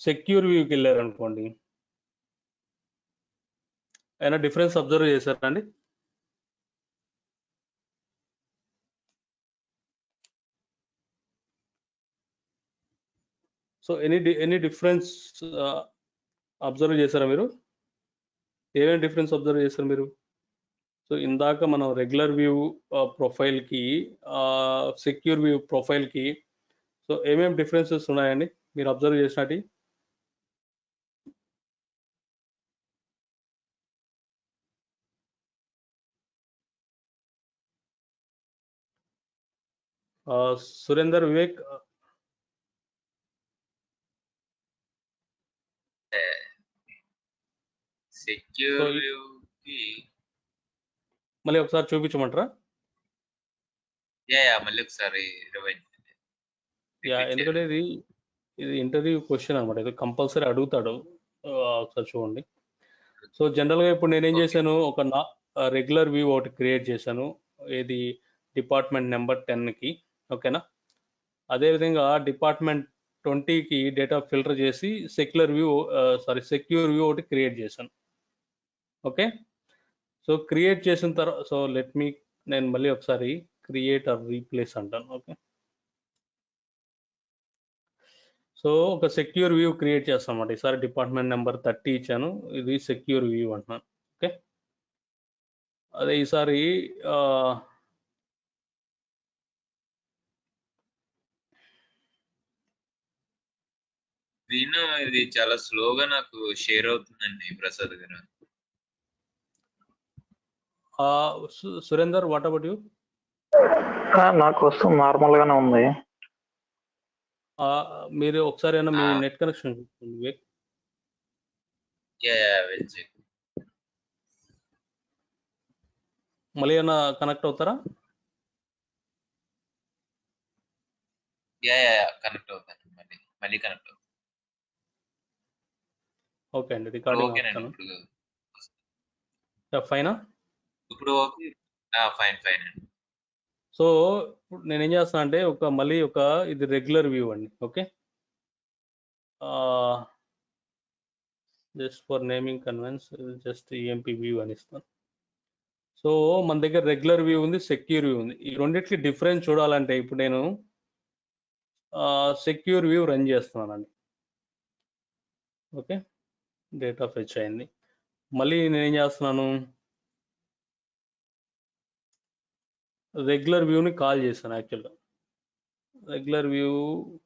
సెక్యూర్ వ్యూకి వెళ్ళారు అనుకోండి, ఏమైనా డిఫరెన్స్ అబ్జర్వ్ చేశారా అండి? సో ఎనీ డిఫరెన్స్ అబ్జర్వ్ చేశారా మీరు? ఏమేమి డిఫరెన్స్ అబ్జర్వ్ చేశారు మీరు? సో ఇందాక మనం రెగ్యులర్ వ్యూ ప్రొఫైల్కి సెక్యూర్ వ్యూ ప్రొఫైల్కి సో ఏమేమి డిఫరెన్సెస్ ఉన్నాయండి మీరు అబ్జర్వ్ చేసినట్టు? సురేందర్, వివేక్, సెక్యూర్ వ్యూ కి మళ్ళీ ఒకసారి చూపించమంటారా? మళ్ళీ ఒకసారి ఎందుకంటే ఇది ఇంటర్వ్యూ క్వశ్చన్ అనమాట, ఇది కంపల్సరీ అడుగుతాడు. ఒకసారి చూడండి. సో జనరల్గా ఇప్పుడు నేనేం చేశాను, ఒక రెగ్యులర్ వ్యూ ఒకటి క్రియేట్ చేశాను, ఏది డిపార్ట్మెంట్ నెంబర్ 10కి, ఓకేనా. అదేవిధంగా డిపార్ట్మెంట్ 20కి డేటా ఫిల్టర్ చేసి సెక్యూర్ వ్యూ ఒకటి క్రియేట్ చేశాను. ఓకే, సో క్రియేట్ చేసిన తర్వాత సో నేను మళ్ళీ ఒకసారి క్రియేట్ ఆర్ రీప్లేస్ అంటాను. ఓకే, సో ఒక సెక్యూర్ వ్యూ క్రియేట్ చేస్తాం అన్నమాట. ఈసారి డిపార్ట్మెంట్ నెంబర్ 30 ఇచ్చాను, ఇది సెక్యూర్ వ్యూ అంటున్నాను. ఓకే, అదే ఈసారి ఇది చాలా స్లోగా నాకు షేర్ అవుతుందండి ప్రసాద్ గారు. Surender, what about you? నాకు వస్తుంది, నార్మల్ గానే ఉంది. మీరు ఒకసారి అయినా మీ నెట్ కనెక్షన్ వివేక్. మళ్ళీ ఏమైనా కనెక్ట్ అవుతారా? కనెక్ట్ అవుతాను, మళ్ళీ కనెక్ట్ అవుతాను. ఓకే అండి, రికార్డింగ్ ఫైనా? ఇప్పుడు ఓకే, ఫైన్ అండి. సో నేనేం చేస్తాను అంటే మళ్ళీ ఇది రెగ్యులర్ వ్యూ అండి. Okay, just for naming conveyance just EMP view అని ఇస్తాను. సో మన దగ్గర రెగ్యులర్ వ్యూ ఉంది, సెక్యూర్ వ్యూ ఉంది. ఈ రెండింటికి డిఫరెన్స్ చూడాలంటే ఇప్పుడు నేను సెక్యూర్ వ్యూ రన్ చేస్తున్నానండి. ఓకే, డేటా ఫెచ్ అయింది. మళ్ళీ నేనేం చేస్తున్నాను, రెగ్యులర్ వ్యూని కాల్ చేశాను. యాక్చువల్గా రెగ్యులర్ వ్యూ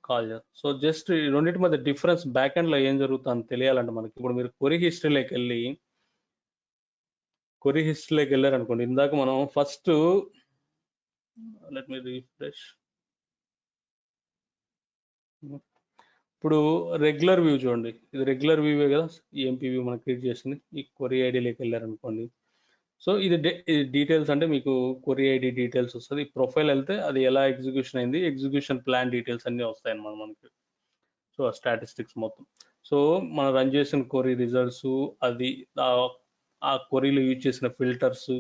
కాల్ చేస్తాను. సో జస్ట్ ఈ రెండింటి మధ్య డిఫరెన్స్ బ్యాక్ ఎండ్లో ఏం జరుగుతుందని తెలియాలంటే మనకి ఇప్పుడు మీరు క్వరీ హిస్టరీలోకి వెళ్ళారనుకోండి, ఇందాక మనం ఫస్ట్ లెట్ మీ రిఫ్రెష్. ఇప్పుడు రెగ్యులర్ వ్యూ చూడండి, ఇది రెగ్యులర్ వ్యూవే కదా, ఈఎంపీ వ్యూ మనం క్రియేట్ చేసింది. ఈ క్వరీ ఐడిలోకి వెళ్ళారనుకోండి, సో ఇది డీటెయిల్స్ అంటే మీకు క్వరీ ఐడి డీటెయిల్స్ వస్తుంది. ప్రొఫైల్ వెళ్తే అది ఎలా ఎగ్జిక్యూషన్ అయింది, ఎగ్జిక్యూషన్ ప్లాన్ డీటెయిల్స్ అన్నీ వస్తాయి అన్నమాట మనకి. సో ఆ స్టాటిస్టిక్స్ మొత్తం, సో మనం రన్ చేసిన క్వరీ రిజల్ట్స్, అది ఆ క్వరీలో యూజ్ చేసిన ఫిల్టర్స్,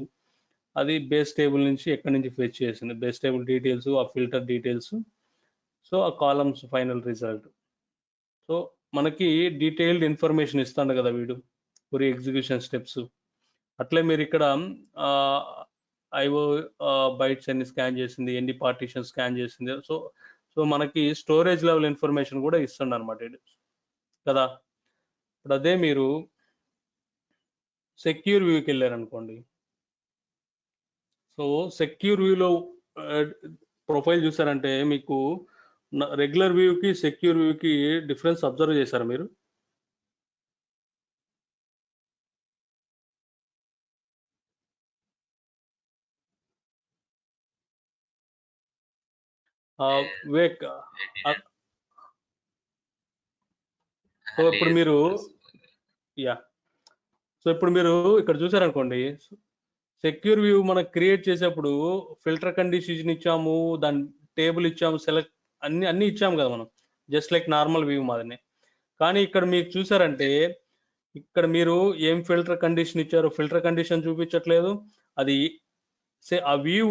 అది బేస్ టేబుల్ నుంచి ఎక్కడి నుంచి ఫెచ్ చేసింది, బేస్ టేబుల్ డీటెయిల్స్, ఆ ఫిల్టర్ డీటెయిల్స్, సో ఆ కాలమ్స్ ఫైనల్ రిజల్ట్. సో మనకి డీటెయిల్డ్ ఇన్ఫర్మేషన్ ఇస్తాడు కదా వీడు క్వరీ ఎగ్జిక్యూషన్ స్టెప్స్. అట్లే మీరు ఇక్కడ ఐఓ బైట్స్ ఎన్ని స్కాన్ చేసింది, ఎన్ని పార్టీషన్ స్కాన్ చేసింది, సో మనకి స్టోరేజ్ లెవెల్ ఇన్ఫర్మేషన్ కూడా ఇస్తుండ అనమాట ఇది కదా. ఇప్పుడు అదే మీరు సెక్యూర్ వ్యూకి వెళ్ళారనుకోండి. సో సెక్యూర్ వ్యూలో ప్రొఫైల్ చూసారంటే మీకు రెగ్యులర్ వ్యూకి సెక్యూర్ వ్యూకి డిఫరెన్స్ అబ్జర్వ్ చేశారా మీరు? వివేక్, సో ఇప్పుడు మీరు సో ఇప్పుడు మీరు ఇక్కడ చూసారనుకోండి, సెక్యూర్ వ్యూ మనం క్రియేట్ చేసేప్పుడు ఫిల్టర్ కండిషన్ ఇచ్చాము, దాని టేబుల్ ఇచ్చాము, సెలెక్ట్ అన్ని ఇచ్చాము కదా మనం, జస్ట్ లైక్ నార్మల్ వ్యూ మాదిరినే. కానీ ఇక్కడ మీకు చూసారంటే ఇక్కడ మీరు ఏం ఫిల్టర్ కండిషన్ ఇచ్చారో ఫిల్టర్ కండిషన్ చూపించట్లేదు, అది ఆ వ్యూ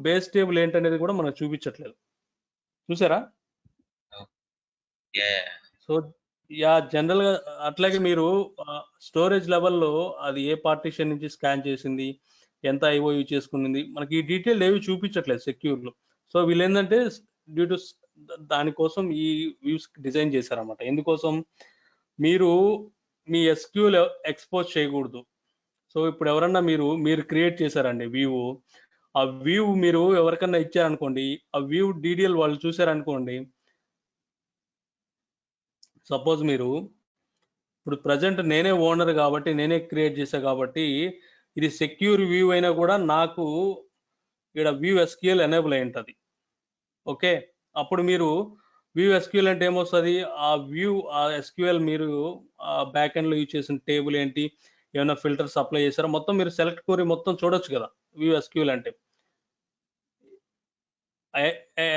బేస్ టేబుల్ ఏంటనేది కూడా మనకు చూపించట్లేదు. చూసారా? సో జనరల్ గా అట్లాగే మీరు స్టోరేజ్ లెవెల్లో అది ఏ పార్టీషన్ నుంచి స్కాన్ చేసింది, ఎంత ఐఓ యూజ్ చేసుకుంది, మనకి ఈ డీటెయిల్ ఏవి చూపించట్లేదు సెక్యూర్ లో. సో వీళ్ళు ఏంటంటే డ్యూ టు దానికోసం ఈ వ్యూస్ డిజైన్ చేశారన్నమాట. ఎందుకోసం? మీరు మీ ఎస్క్యూఎల్ ఎక్స్పోజ్ చేయకూడదు. సో ఇప్పుడు ఎవరన్నా మీరు క్రియేట్ చేశారండి వ్యూ, ఆ వ్యూ మీరు ఎవరికన్నా ఇచ్చారనుకోండి, ఆ వ్యూ డీటెయిల్ వాళ్ళు చూసారనుకోండి, సపోజ్ మీరు ఇప్పుడు ప్రజెంట్ నేనే ఓనర్ కాబట్టి నేనే క్రియేట్ చేశా కాబట్టి ఇది సెక్యూర్ వ్యూ అయినా కూడా నాకు ఇక్కడ వ్యూ ఎస్క్యూఎల్ ఎనేబుల్ అయి ఉంటుంది. ఓకే, అప్పుడు మీరు వ్యూ ఎస్క్యూఎల్ అంటే ఏమొస్తుంది, ఆ వ్యూ ఆ ఎస్క్యూఎల్ మీరు బ్యాక్ ఎండ్ లో యూజ్ చేసిన టేబుల్ ఏంటి, ఏమైనా ఫిల్టర్స్ అప్లై చేశారా, మొత్తం మీరు సెలెక్ట్ కోరి మొత్తం చూడొచ్చు కదా. వ్యూ ఎస్క్యూఎల్ అంటే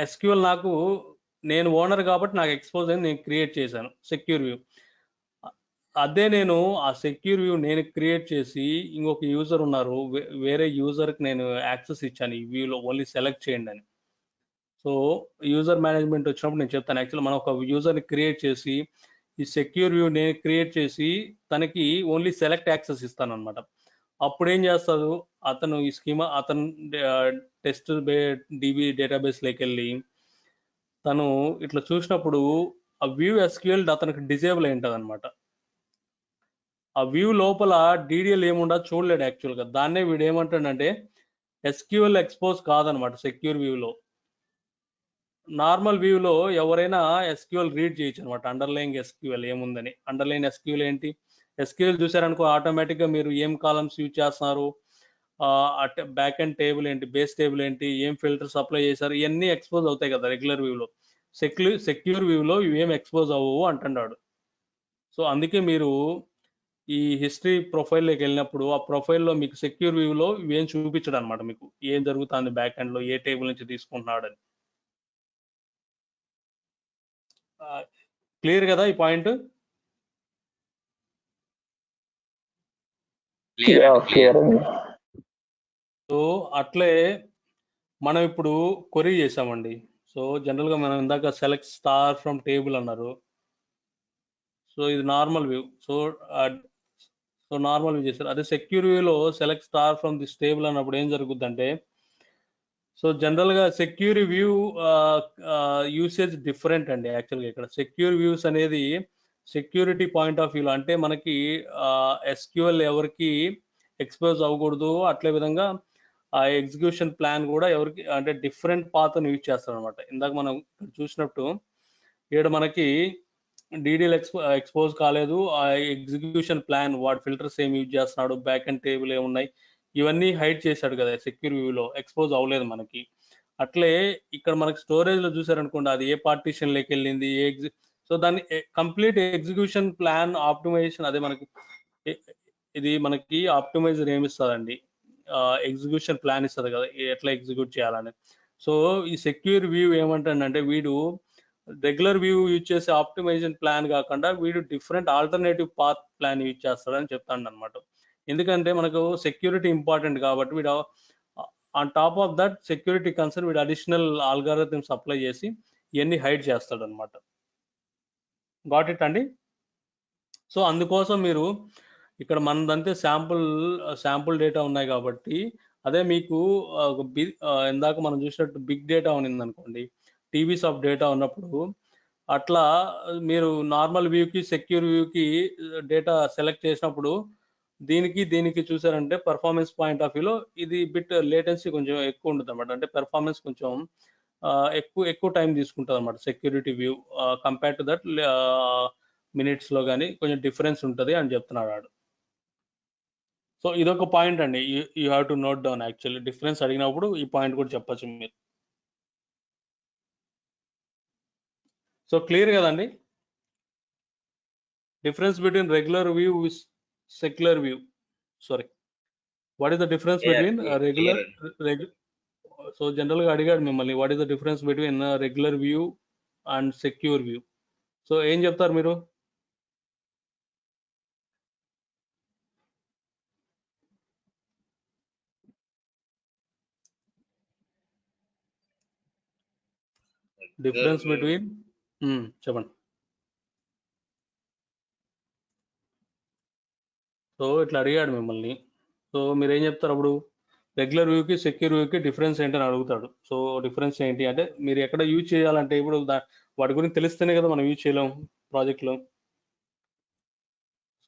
ఎస్క్యూఎల్ నాకు నేను ఓనర్ కాబట్టి నాకు ఎక్స్పోజ్ అయింది, నేను క్రియేట్ చేశాను సెక్యూర్ వ్యూ. అదే నేను ఆ సెక్యూర్ వ్యూ నేను క్రియేట్ చేసి ఇంకొక యూజర్ ఉన్నారు, వేరే యూజర్కి నేను యాక్సెస్ ఇచ్చాను ఈ వ్యూలో ఓన్లీ సెలెక్ట్ చేయండి అని. సో యూజర్ మేనేజ్మెంట్ వచ్చినప్పుడు నేను చెప్తాను, యాక్చువల్లీ మనం ఒక యూజర్ని క్రియేట్ చేసి ఈ సెక్యూర్ వ్యూ నేను క్రియేట్ చేసి తనకి ఓన్లీ సెలెక్ట్ యాక్సెస్ ఇస్తాను అనమాట. అప్పుడు ఏం చేస్తాడు అతను, ఈ స్కీమా అతను టెస్ట్ డిబి డేటాబేస్లోకి వెళ్ళి తను ఇట్లా చూసినప్పుడు ఆ వ్యూ ఎస్క్యూఎల్ అతనికి డిజేబుల్ అయి ఉంటుంది అనమాట. ఆ వ్యూ లోపల డీడీఎల్ ఏముండదు చూడలేడు యాక్చువల్గా. దాన్నే వీడు ఏమంటాడంటే ఎస్క్యూఎల్ ఎక్స్పోజ్ కాదనమాట. సెక్యూర్ వ్యూలో నార్మల్ వ్యూలో ఎవరైనా ఎస్క్యూఎల్ రీడ్ చేయొచ్చు అనమాట, అండర్లైన్ ఎస్క్యూఎల్ ఏముందని. అండర్లైన్ ఎస్క్యూఎల్ ఏంటి, ఎస్క్యూఎల్ చూసారనుకో ఆటోమేటిక్గా మీరు ఏం కాలమ్స్ యూజ్ చేస్తున్నారు, బ్యాక్ అండ్ టేబుల్ ఏంటి, బేస్ టేబుల్ ఏంటి, ఏం ఫిల్టర్స్ అప్లై చేశారు, ఇవన్నీ ఎక్స్పోజ్ అవుతాయి కదా రెగ్యులర్ వ్యూలో. సెక్యూర్ వ్యూలో ఇవేం ఎక్స్పోజ్ అవ్వవు అంటున్నాడు. సో అందుకే మీరు ఈ హిస్టరీ ప్రొఫైల్లోకి వెళ్ళినప్పుడు ఆ ప్రొఫైల్లో మీకు సెక్యూర్ వ్యూలో ఇవేం చూపించడం అనమాట, మీకు ఏం జరుగుతుంది బ్యాక్ ఎండ్లో, ఏ టేబుల్ నుంచి తీసుకుంటున్నాడని. క్లియర్ కదా ఈ పాయింట్? సో అట్లే మనం ఇప్పుడు క్వరీ చేసామండి. సో జనరల్గా మనం ఇందాక సెలెక్ట్ స్టార్ ఫ్రమ్ టేబుల్ అన్నారు. సో ఇది normal view. So normal view చేస్తారు. అదే సెక్యూర్ వ్యూలో select star from this table అన్నప్పుడు ఏం జరుగుతుందంటే, సో జనరల్గా సెక్యూర్ వ్యూ యూసేజ్ డిఫరెంట్ అండి. యాక్చువల్గా ఇక్కడ సెక్యూర్ వ్యూస్ అనేది సెక్యూరిటీ పాయింట్ ఆఫ్ వ్యూలో అంటే మనకి ఎస్క్యూఎల్ ఎవరికి ఎక్స్పోజ్ అవ్వకూడదు, అట్లే విధంగా ఆ ఎగ్జిక్యూషన్ ప్లాన్ కూడా ఎవరికి అంటే డిఫరెంట్ పాత్ని యూజ్ చేస్తారు అనమాట. ఇందాక మనం చూసినట్టు ఇక్కడ మనకి డీడీఎల్ ఎక్స్పోజ్ కాలేదు, ఆ ఎగ్జిక్యూషన్ ప్లాన్ వాడు ఫిల్టర్స్ ఏమి యూజ్ చేస్తున్నాడు, బ్యాక్ అండ్ టేబుల్ ఏమున్నాయి, ఇవన్నీ హైడ్ చేశాడు కదా సెక్యూర్ వ్యూలో, ఎక్స్పోజ్ అవ్వలేదు మనకి. అట్లే ఇక్కడ మనకి స్టోరేజ్ లో చూసారనుకోండి, అది ఏ పార్టీషన్ లోకి వెళ్ళింది, సో దాన్ని కంప్లీట్ ఎగ్జిక్యూషన్ ప్లాన్ ఆప్టిమైజేషన్, అదే మనకి ఇది మనకి ఆప్టిమైజర్ ఏమిస్తుందండి, ఎగ్జిక్యూషన్ ప్లాన్ ఇస్తుంది కదా ఎట్లా ఎగ్జిక్యూట్ చేయాలని. సో ఈ సెక్యూర్ వ్యూ ఏమంటాడంటే వీడు రెగ్యులర్ వ్యూ యూజ్ చేసే ఆప్టిమైజేషన్ ప్లాన్ కాకుండా వీడు different alternative path plan use చేస్తాడని చెప్తాడు అనమాట. ఎందుకంటే మనకు సెక్యూరిటీ ఇంపార్టెంట్ కాబట్టి వీడు on top of that security concern వీడు అడిషనల్ ఆల్గారిథమ్స్ అప్లై చేసి ఇవన్నీ హైడ్ చేస్తాడు అనమాట. గాట్ ఇట్ అండి? సో అందుకోసం మీరు ఇక్కడ మనదంతే శాంపుల్ డేటా ఉన్నాయి కాబట్టి, అదే మీకు ఇందాక మనం చూసినట్టు బిగ్ డేటా ఉన్నింది అనుకోండి, టీవీస్ ఆఫ్ డేటా ఉన్నప్పుడు, అట్లా మీరు నార్మల్ వ్యూకి సెక్యూర్ వ్యూకి డేటా సెలెక్ట్ చేసినప్పుడు దీనికి చూసారంటే పర్ఫార్మెన్స్ పాయింట్ ఆఫ్ వ్యూలో ఇది బిట్ లేటెన్సీ కొంచెం ఎక్కువ ఉంటుంది అనమాట. అంటే పెర్ఫార్మెన్స్ కొంచెం ఎక్కువ టైం తీసుకుంటుంది అనమాట security view compare to that మినిట్స్లో కానీ కొంచెం డిఫరెన్స్ ఉంటుంది అని చెప్తున్నాడు వాడు. సో ఇదొక పాయింట్ అండి, you have to note down. Actually difference అడిగినప్పుడు ఈ పాయింట్ కూడా చెప్పచ్చు మీరు. సో క్లియర్ కదండి, difference between regular view secular view. Sorry, what is the difference between regular so జనరల్గా అడిగాడు మిమ్మల్ని, what is the difference between regular view and secure view. So ఏం చెప్తారు మీరు? డిఫరెన్స్ బిట్వీన్ చెప్పండి. సో ఇట్లా అడిగాడు మిమ్మల్ని, సో మీరు ఏం చెప్తారు అప్పుడు? రెగ్యులర్ వ్యూకి సెక్యూర్ వ్యూకి డిఫరెన్స్ ఏంటని అడుగుతాడు. సో డిఫరెన్స్ ఏంటి అంటే మీరు ఎక్కడ యూజ్ చేయాలంటే ఇప్పుడు వాటి గురించి తెలిస్తేనే కదా మనం యూజ్ చేయలేం ప్రాజెక్ట్లో.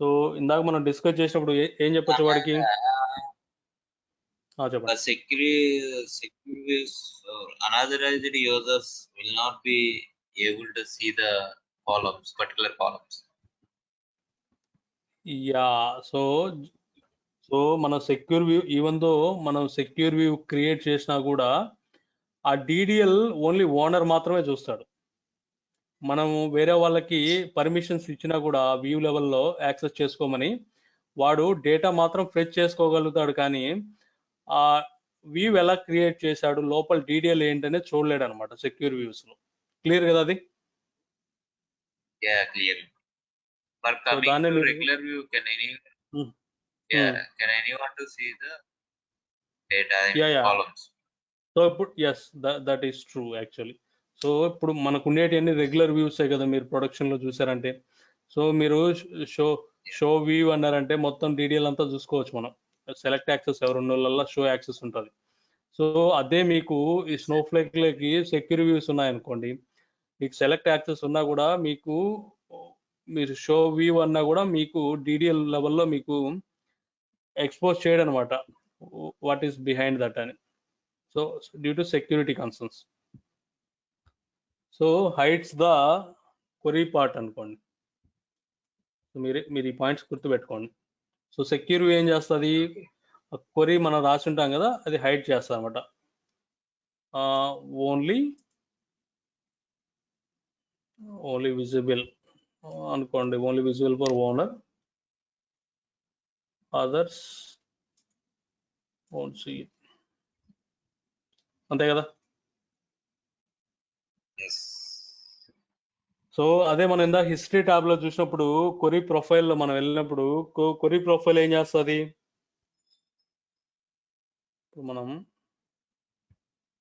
సో ఇందాక మనం డిస్కస్ చేసినప్పుడు ఏం చెప్పొచ్చు వాడికి? చెప్పండి. Secure unauthorized users will not be able to see the columns, particular columns. Yeah, so మన సెక్యూర్ వ్యూ, ఈవెన్ దో మనం సెక్యూర్ వ్యూ క్రియేట్ చేసినా కూడా ఆ DDL ఓన్లీ ఓనర్ మాత్రమే చూస్తాడు. మనము వేరే వాళ్ళకి పర్మిషన్స్ ఇచ్చినా కూడా వ్యూ లెవెల్లో యాక్సెస్ చేసుకోమని వాడు డేటా మాత్రం ఫెచ్ చేసుకోగలుగుతాడు, కానీ ఆ వ్యూ ఎలా క్రియేట్ చేశాడు, లోపల DDL ఏంటనే చూడలేడు అనమాట సెక్యూర్ వ్యూస్ లో. క్లియర్ కదా అది? Clear. For coming to regular view, can anyone to see the data in columns? So ఇప్పుడు yes, that is true actually. So ఇప్పుడు మనకు ఉండేటివన్నీ రెగ్యులర్ వ్యూసే కదా మీరు ప్రొడక్షన్లో చూసారంటే. సో మీరు షో వ్యూ అన్నారంటే మొత్తం DDL అంతా చూసుకోవచ్చు మనం. సెలెక్ట్ యాక్సెస్ ఎవరున్న వాళ్ళ షో యాక్సెస్ ఉంటుంది. సో అదే మీకు ఈ స్నోఫ్లేక్లకి సెక్యూర్ వ్యూస్ ఉన్నాయనుకోండి, మీకు సెలెక్ట్ యాక్సెస్ ఉన్నా కూడా మీకు మీరు షో వ్యూ అన్నా కూడా మీకు DDL లెవెల్లో మీకు ఎక్స్పోజ్ చేయడం అనమాట వాట్ ఈస్ బిహైండ్ దట్ అని. So due to security concerns. So hides the query part అనుకోండి. సో మీరు ఈ పాయింట్స్ గుర్తుపెట్టుకోండి. సో సెక్యూర్ వ్యూ ఏం చేస్తుంది, క్వరీ మనం రాసి ఉంటాం కదా అది హైడ్ చేస్తుంది అనమాట. ఓన్లీ విజిబుల్ అనుకోండి, only visible for owner, others won't see it. అంతే కదా? సో అదే మనం ఇందాక హిస్టరీ ట్యాబ్ లో చూసినప్పుడు క్వరీ ప్రొఫైల్లో మనం వెళ్ళినప్పుడు క్వరీ ప్రొఫైల్ ఏం చేస్తుంది, ఇప్పుడు మనం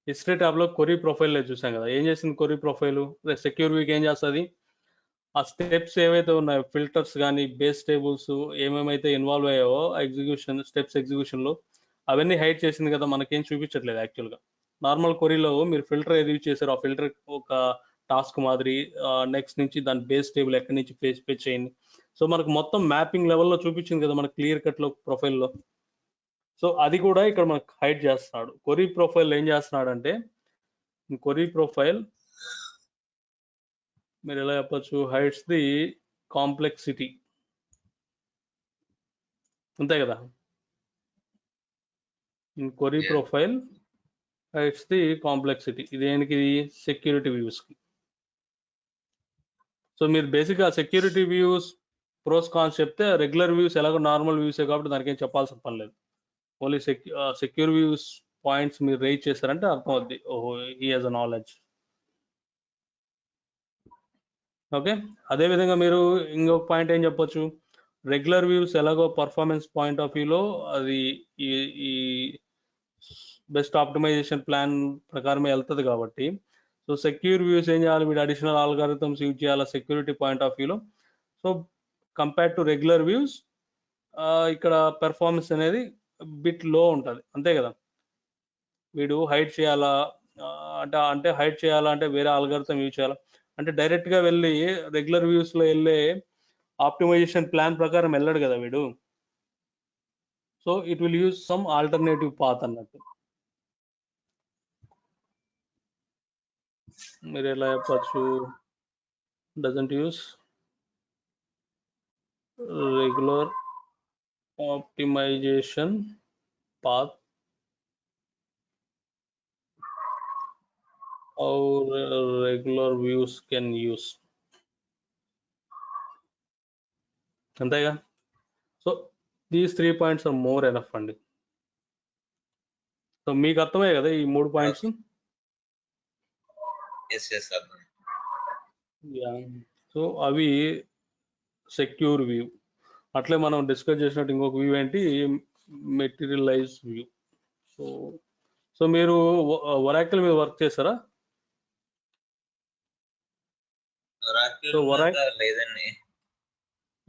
హిస్టరీ ట్యాబ్ లో క్వరీ ప్రొఫైల్ చూసాం కదా, ఏం చేసింది క్వరీ ప్రొఫైల్? సెక్యూర్ వీక్ ఏం చేస్తుంది, ఆ స్టెప్స్ ఏవైతే ఉన్నాయో ఫిల్టర్స్ కానీ బేస్ టేబుల్స్ ఏమేమైతే ఇన్వాల్వ్ అయ్యాయో స్టెప్స్ ఎగ్జిక్యూషన్లో అవన్నీ హైడ్ చేసింది కదా, మనకేం చూపించట్లేదు యాక్చువల్గా. నార్మల్ క్వరీలో మీరు ఫిల్టర్ ఏది యూజ్ చేశారో ఆ ఫిల్టర్ ఒక టాస్క్ మాదిరి నెక్స్ట్ నుంచి దాని బేస్ టేబుల్ ఎక్కడి నుంచి ఫెచ్ చేయండి. సో మనకు మొత్తం మ్యాపింగ్ లెవెల్లో చూపించింది కదా మనకు క్లియర్ కట్లో ప్రొఫైల్లో. సో అది కూడా ఇక్కడ మనకు హైడ్ చేస్తున్నాడు. క్వరీ ప్రొఫైల్ ఏం చేస్తున్నాడు అంటే, క్వరీ ప్రొఫైల్ మీరు ఎలా చెప్పచ్చు, హైడ్స్ ది కాంప్లెక్సిటీ, అంతే కదా? In query profile hides the complexity. ఇది దేనికి? సెక్యూరిటీ వ్యూస్కి. సో మీరు బేసిక్గా సెక్యూరిటీ వ్యూస్ ప్రోస్ కాన్స్ చెప్తే, రెగ్యులర్ వ్యూస్ ఎలాగో నార్మల్ వ్యూసే కాబట్టి దానికి ఏం చెప్పాల్సిన పని లేదు. ఓన్లీ సెక్యూర్ వ్యూస్ పాయింట్స్ మీరు రైజ్ చేశారంటే అర్థం అవుద్ది, ఓహో he has a knowledge. Okay, అదేవిధంగా మీరు ఇంకొక పాయింట్ ఏం చెప్పొచ్చు, రెగ్యులర్ వ్యూస్ ఎలాగో పర్ఫార్మెన్స్ పాయింట్ ఆఫ్ వ్యూలో అది ఈ బెస్ట్ ఆప్టిమైజేషన్ ప్లాన్ ప్రకారమే వెళ్తుంది కాబట్టి, సో సెక్యూర్ వ్యూస్ ఏం చేయాలి, మీరు అడిషనల్ ఆల్గారిథమ్స్ యూజ్ చేయాలి సెక్యూరిటీ పాయింట్ ఆఫ్ వ్యూలో. So compare to regular views ఇక్కడ పెర్ఫార్మెన్స్ అనేది బిట్ లో ఉంటుంది, అంతే కదా? వీడు హైడ్ చేయాలా అంటే హైడ్ చేయాలా అంటే వేరే ఆల్గారిథం యూజ్ చేయాలా అంటే డైరెక్ట్గా వెళ్ళి రెగ్యులర్ వ్యూస్లో వెళ్ళే ఆప్టిమైజేషన్ ప్లాన్ ప్రకారం వెళ్ళాడు కదా వీడు. So it will use some alternative path అన్నట్టు. మీరు ఎలా చెప్పచ్చు, doesn't use regular optimization path or regular views can use. అంతేగా. So these 3 points are more enough అండి. సో మీకు అర్థమే కదా ఈ 3 పాయింట్స్. సో అవి సెక్యూర్ వ్యూ. అట్లే మనం డిస్కస్ చేసినట్టు ఇంకొక వ్యూ ఏంటి, మెటీరియలైజ్ వ్యూ. సో మీరు ఒరాకిల్ మీద వర్క్ చేస్తారా? లేదండి.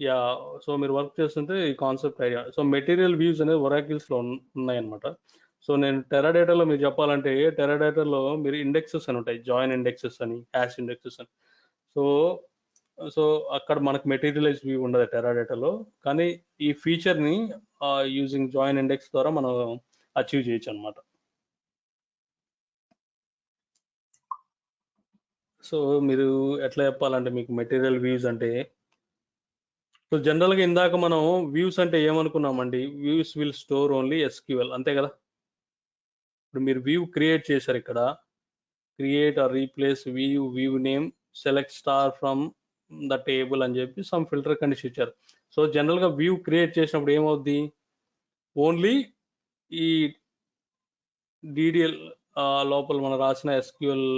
యా, సో మీరు వర్క్ చేస్తుంటే ఈ concept idea. So material views అనేది ఒరాకిల్స్ లో ఉన్నాయన్నమాట. సో నేను టెరాడేటాలో మీరు చెప్పాలంటే, టెరాడేటాలో మీరు ఇండెక్సెస్ అని ఉంటాయి, జాయిన్ ఇండెక్సెస్ అని, హ్యాష్ ఇండెక్సెస్ అని. సో అక్కడ మనకు మెటీరియలైజ్ వ్యూ ఉండదు టెరాడేటాలో, కానీ ఈ ఫీచర్ని యూజింగ్ జాయిన్ ఇండెక్స్ ద్వారా మనం అచీవ్ చేయొచ్చు అనమాట. సో మీరు ఎట్లా చెప్పాలంటే మీకు మెటీరియల్ వ్యూస్ అంటే, సో జనరల్గా ఇందాక మనం వ్యూస్ అంటే ఏమనుకున్నామండి, views will store only SQL, అంతే కదా. ఇప్పుడు మీరు వ్యూ క్రియేట్ చేశారు, ఇక్కడ create or replace view name select star from the table అని చెప్పి సమ్ ఫిల్టర్ కండిషన్ ఇచ్చారు. సో జనరల్గా వ్యూ క్రియేట్ చేసినప్పుడు ఏమవుద్ది, ఓన్లీ ఈ డిడిఎల్ లోపల మనం రాసిన ఎస్క్యూఎల్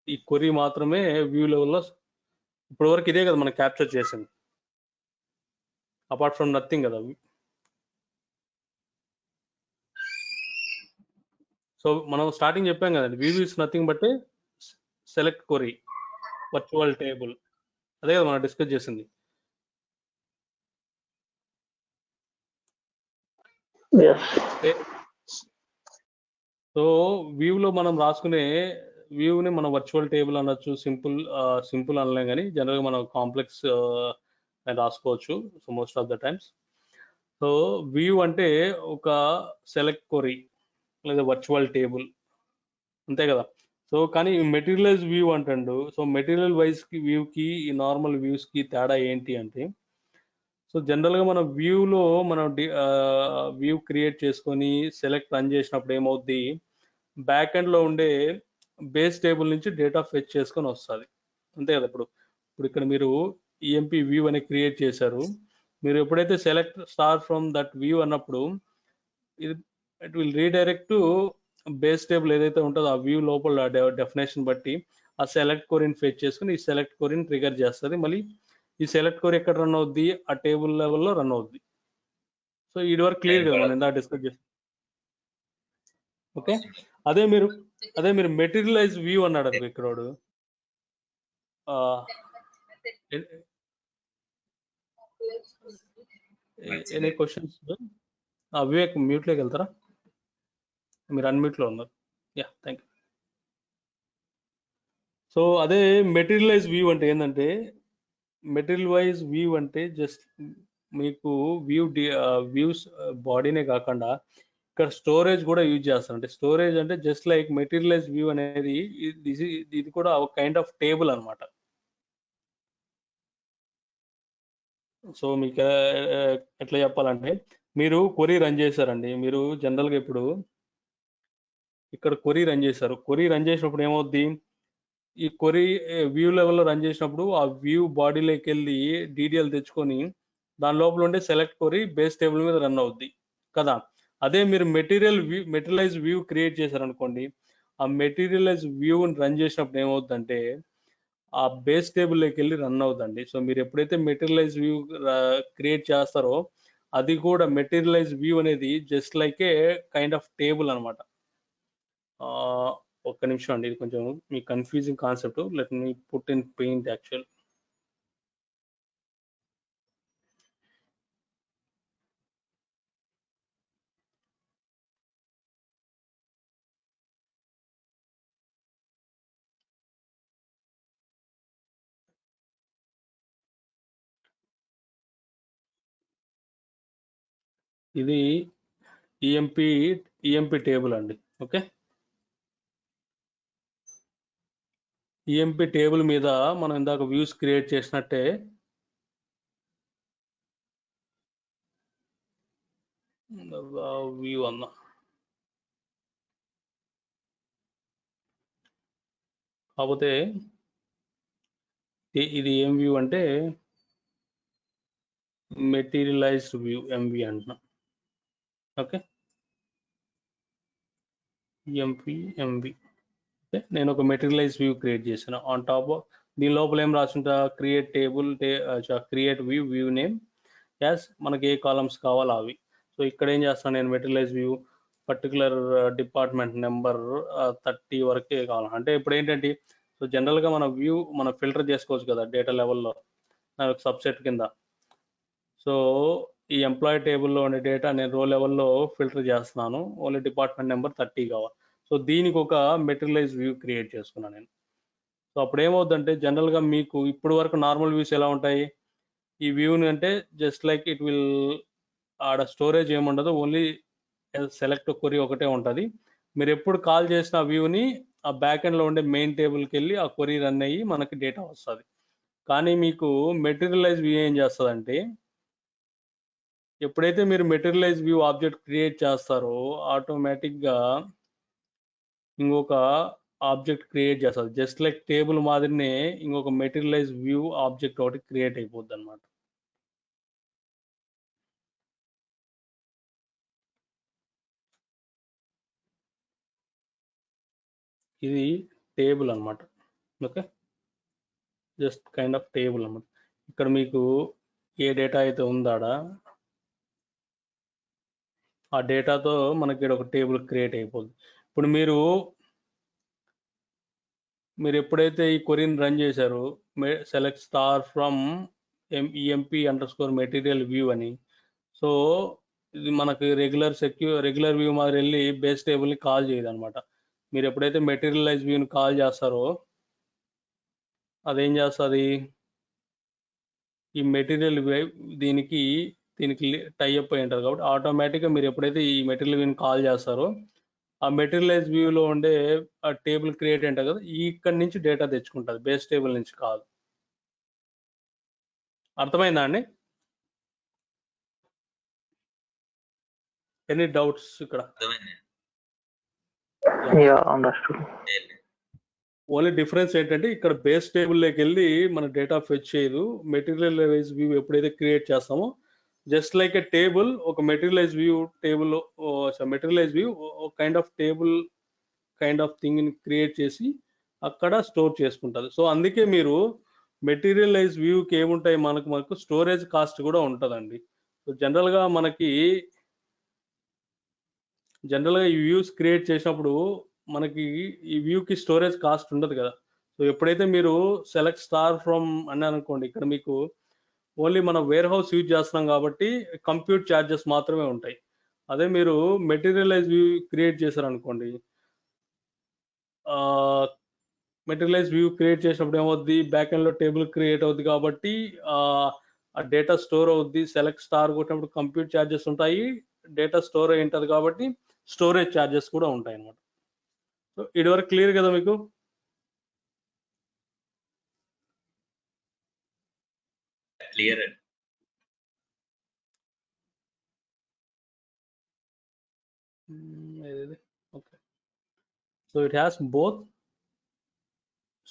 ఈ క్వరీ మాత్రమే వ్యూ లెవెల్లో ఇప్పటివరకు ఇదే కదా మనం క్యాప్చర్ చేసింది, అపార్ట్ ఫ్రమ్ నథింగ్ కదా. సో మనం స్టార్టింగ్ చెప్పాం కదండి, view is nothing but select query virtual table, అదే కదా మనం డిస్కస్ చేసింది. సో వ్యూలో మనం రాసుకునే వ్యూని మనం వర్చువల్ టేబుల్ అనొచ్చు, సింపుల్ అనలేం, కానీ జనరల్గా మనం కాంప్లెక్స్ రాసుకోవచ్చు. So most of the times. So view అంటే ఒక సెలెక్ట్ క్వరీ లేదా వర్చువల్ టేబుల్, అంతే కదా. సో కానీ మెటీరియలైజ్ వ్యూ అంటాడు. సో మెటీరియల్ వైజ్ కి వ్యూకి ఈ నార్మల్ వ్యూస్కి తేడా ఏంటి అంటే, సో జనరల్గా మనం వ్యూలో మనం వ్యూ క్రియేట్ చేసుకొని సెలెక్ట్ రన్ చేసినప్పుడు ఏమవుద్ది, బ్యాక్ ఎండ్లో ఉండే బేస్ టేబుల్ నుంచి డేటా ఫెచ్ చేసుకొని వస్తుంది, అంతే కదా. ఇప్పుడు ఇక్కడ మీరు ఈఎంపీ వ్యూ అని క్రియేట్ చేశారు, మీరు ఎప్పుడైతే select star from that view అన్నప్పుడు it will redirect to base table ఏదైతే ఉంటుందో ఆ వ్యూ లోపల డెఫినేషన్ బట్టి ఆ సెలెక్ట్ కోరిని ఫెచ్ చేసుకుని ఈ సెలెక్ట్ కోరిని ట్రిగర్ చేస్తుంది. మళ్ళీ ఈ సెలెక్ట్ కోరి ఎక్కడ రన్ అవుద్ది, ఆ టేబుల్ లెవెల్లో రన్ అవుద్ది. సో ఇది వరకు క్లియర్ కదా మనం ఇందాక డిస్కస్ చేస్తాం. ఓకే, అదే మీరు మెటీరియలైజ్ వ్యూ అన్నాడు అనుకో ఇక్కడ వాడు, ఎనీ క్వశ్చన్స్? వివేక్ మ్యూట్లోకి వెళ్తారా, మీరు అన్మ్యూట్లో ఉన్నారు. Yeah, thank you. సో అదే మెటీరియలైజ్ వ్యూ అంటే ఏంటంటే, మెటీరియలైజ్ వ్యూ అంటే జస్ట్ మీకు వ్యూస్ బాడీనే కాకుండా ఇక్కడ స్టోరేజ్ కూడా యూజ్ చేస్తారు. అంటే స్టోరేజ్ అంటే జస్ట్ లైక్ మెటీరియలైజ్ వ్యూ అనేది ఇది కూడా ఒక కైండ్ ఆఫ్ టేబుల్ అనమాట. సో మీకు ఎట్లా చెప్పాలంటే, మీరు క్వరీ రన్ చేశారండి, మీరు జనరల్గా ఇప్పుడు ఇక్కడ క్వరీ రన్ చేశారు, క్వరీ రన్ చేసినప్పుడు ఏమవుద్ది, ఈ క్వరీ వ్యూ లెవెల్లో రన్ చేసినప్పుడు ఆ వ్యూ బాడీలోకి వెళ్ళి డీటెయిల్ తెచ్చుకొని దాని లోపల ఉండే సెలెక్ట్ క్వరీ బేస్ టేబుల్ మీద రన్ అవుద్ది కదా. అదే మీరు మెటీరియలైజ్ వ్యూ క్రియేట్ చేశారనుకోండి, ఆ మెటీరియలైజ్ వ్యూని రన్ చేసినప్పుడు ఏమవుతుందంటే ఆ బేస్ టేబుల్లోకి వెళ్ళి రన్ అవుతుందండి. సో మీరు ఎప్పుడైతే మెటీరియలైజ్ వ్యూ క్రియేట్ చేస్తారో అది కూడా మెటీరియలైజ్ వ్యూ అనేది just like a kind of table అనమాట. ఒక్క నిమిషం అండి, ఇది కొంచెం మీ confusing concept. Let me put in paint actual. ఇది ఈఎంపి టేబుల్ అండి. ఓకే, ఈఎంపి టేబుల్ మీద మనం ఇందాక వ్యూస్ క్రియేట్ చేసినట్టే వ్యూ అన్న కాకపోతే ఇది ఏం వ్యూ అంటే మెటీరియలైజ్డ్ వ్యూ ఎంవి అంటున్నా. Okay, MV. ఓకే, నేను ఒక మెటీరియలైజ్ వ్యూ క్రియేట్ చేశాను. ఆన్ టాప్ దీని లోపల ఏం రాసుంటా, create table, create view name as మనకి ఏ కాలమ్స్ కావాలో అవి. సో ఇక్కడ ఏం చేస్తాను నేను, materialise view particular department number 30 వరకే కావాలి. అంటే ఇప్పుడు ఏంటంటే, సో జనరల్గా మన వ్యూ మనం ఫిల్టర్ చేసుకోవచ్చు కదా డేటా లెవెల్లో సబ్సెట్ కింద. సో ఈ ఎంప్లాయీ టేబుల్లో ఉండే డేటా నేను రో లెవెల్లో ఫిల్టర్ చేస్తున్నాను, ఓన్లీ డిపార్ట్మెంట్ నెంబర్ 30 కావాలి. సో దీనికి ఒక మెటీరియలైజ్ వ్యూ క్రియేట్ చేసుకున్నాను నేను. సో అప్పుడు ఏమవుతుందంటే, జనరల్గా మీకు ఇప్పుడు వరకు నార్మల్ వ్యూస్ ఎలా ఉంటాయి, ఈ వ్యూని అంటే జస్ట్ లైక్ ఇట్ విల్, ఆడ స్టోరేజ్ ఏముండదు, ఓన్లీ సెలెక్ట్ క్వరీ ఒకటే ఉంటుంది. మీరు ఎప్పుడు కాల్ చేసిన వ్యూని ఆ బ్యాక్ ఎండ్లో ఉండే మెయిన్ టేబుల్కి వెళ్ళి ఆ క్వరీ రన్ అయ్యి మనకి డేటా వస్తుంది. కానీ మీకు మెటీరియలైజ్ వ్యూ ఏం చేస్తుందంటే, ఎప్పుడైతే మీరు మెటీరియలైజ్ వ్యూ ఆబ్జెక్ట్ క్రియేట్ చేస్తారో ఆటోమేటిక్గా ఇంకొక ఆబ్జెక్ట్ క్రియేట్ చేస్తారు. జస్ట్ లైక్ టేబుల్ మాదిరినే ఇంకొక మెటీరియలైజ్ వ్యూ ఆబ్జెక్ట్ ఒకటి క్రియేట్ అయిపోద్ది అనమాట. ఇది టేబుల్ అనమాట. Okay, just kind of table అనమాట. ఇక్కడ మీకు ఏ డేటా అయితే ఉందాడా ఆ డేటాతో మనకి ఇక్కడ ఒక టేబుల్ క్రియేట్ అయిపోద్ది. ఇప్పుడు మీరు ఎప్పుడైతే ఈ క్వరీని రన్ చేశారో, select star from EMP under score material view అని, సో ఇది మనకి రెగ్యులర్ వ్యూ మాదిరి వెళ్ళి బేస్ టేబుల్ని కాల్ చేయదు అనమాట. మీరు ఎప్పుడైతే మెటీరియలైజ్ వ్యూని కాల్ చేస్తారో అదేం చేస్తుంది, ఈ మెటీరియల్ దీనికి టైఅప్ అయి ఉంటుంది. కాబట్టి ఆటోమేటిక్గా మీరు ఎప్పుడైతే ఈ మెటీరియల్ వ్యూని కాల్ చేస్తారో ఆ మెటీరియలైజ్ వ్యూలో ఉండే ఆ టేబుల్ క్రియేట్ ఉంటుంది కదా, ఇక్కడ నుంచి డేటా తెచ్చుకుంటుంది, బేస్ టేబుల్ నుంచి కాదు. అర్థమైందా అండి? ఎనీ డౌట్స్ ఇక్కడ? అర్థమైంది. Yeah understood. ఓన్లీ డిఫరెన్స్ ఏంటంటే, ఇక్కడ బేస్ టేబుల్లోకి వెళ్ళి మన డేటా ఫెచ్ చేయదు. మెటీరియలైజ్ వ్యూ ఎప్పుడైతే క్రియేట్ చేస్తామో జస్ట్ లైక్ ఏ టేబుల్, ఒక materialize view table, materialise view ఒక కైండ్ ఆఫ్ థింగ్ ని క్రియేట్ చేసి అక్కడ స్టోర్ చేసుకుంటుంది. సో అందుకే మీరు మెటీరియలైజ్ వ్యూకి ఏముంటాయి, మనకు స్టోరేజ్ కాస్ట్ కూడా ఉంటుందండి. సో జనరల్గా ఈ వ్యూస్ క్రియేట్ చేసినప్పుడు మనకి ఈ వ్యూకి స్టోరేజ్ కాస్ట్ ఉండదు కదా. సో ఎప్పుడైతే మీరు సెలెక్ట్ స్టార్ ఫ్రమ్ అని అనుకోండి, ఇక్కడ మీకు ఓన్లీ మనం వేర్ హౌస్ యూజ్ చేస్తున్నాం కాబట్టి కంప్యూట్ ఛార్జెస్ మాత్రమే ఉంటాయి. అదే మీరు మెటీరియలైజ్ వ్యూ క్రియేట్ చేశారనుకోండి, మెటీరియలైజ్ వ్యూ క్రియేట్ చేసినప్పుడు ఏమవుద్ది, బ్యాక్ ఎండ్లో టేబుల్ క్రియేట్ అవుద్ది కాబట్టి ఆ డేటా స్టోర్ అవుద్ది. సెలెక్ట్ స్టార్ కొట్టినప్పుడు కంప్యూట్ ఛార్జెస్ ఉంటాయి, డేటా స్టోర్ అయి ఉంటుంది కాబట్టి స్టోరేజ్ ఛార్జెస్ కూడా ఉంటాయి అన్నమాట. సో ఇది వరకు క్లియర్ కదా మీకు? Clear. Okay, so it has both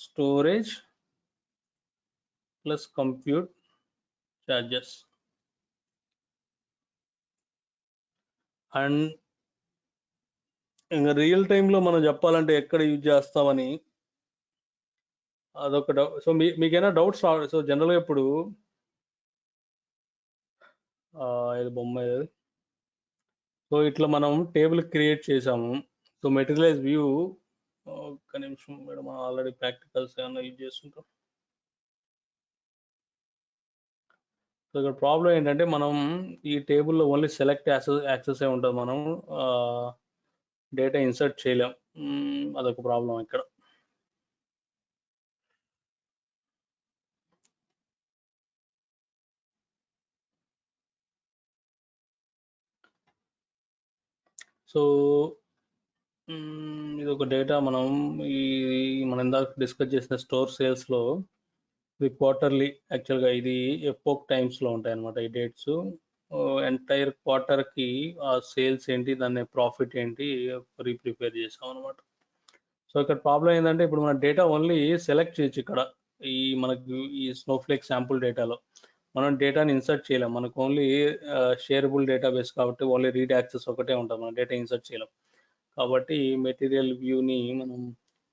storage plus compute charges. And ఇంకా రియల్ టైంలో మనం చెప్పాలంటే ఎక్కడ యూజ్ చేస్తామని అదొక డౌట్. సో మీకైనా డౌట్స్ సో జనరల్గా ఇప్పుడు ఇది బొమ్మ ఇది. సో ఇట్లా మనం టేబుల్ క్రియేట్ చేసాము. సో మెటీరియలైజ్ వ్యూ, ఒక్క నిమిషం మేడం, ఆల్రెడీ ప్రాక్టికల్స్ ఏమైనా యూజ్ చేస్తుంటాం. సో ఇక్కడ ప్రాబ్లం ఏంటంటే, మనం ఈ టేబుల్లో ఓన్లీ సెలెక్ట్ యాక్సెస్ ఏ ఉంటుంది, మనం డేటా ఇన్సర్ట్ చేయలేం. అదొక ప్రాబ్లం ఇక్కడ. సో ఇది ఒక డేటా మనం ఇందాక డిస్కస్ చేసిన స్టోర్ సేల్స్లో ఇది క్వార్టర్లీ. యాక్చువల్గా ఇది ఎపోక్ టైమ్స్లో ఉంటాయి అన్నమాట ఈ డేట్స్. ఎంటైర్ క్వార్టర్కి ఆ సేల్స్ ఏంటి, దాని ప్రాఫిట్ ఏంటి ప్రిపేర్ చేసాం అనమాట. సో ఇక్కడ ప్రాబ్లం ఏంటంటే ఇప్పుడు మన డేటా ఓన్లీ సెలెక్ట్ చేయొచ్చు. ఇక్కడ మనకి ఈ స్నోఫ్లేక్ శాంపుల్ డేటాలో మనం డేటాని ఇన్సర్ట్ చేయలేం. మనకు ఓన్లీ షేరబుల్ డేటాబేస్ కాబట్టి ఓన్లీ రీడ్ యాక్సెస్ ఒకటే ఉంటుంది, మన డేటా ఇన్సర్ట్ చేయలేం. కాబట్టి మెటీరియల్ వ్యూని మనం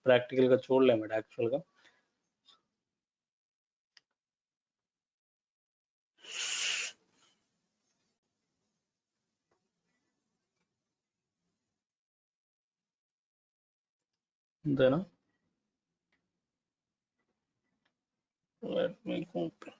ప్రాక్టికల్గా చూడలేము యాక్చువల్గా. అంతేనా? Let me open.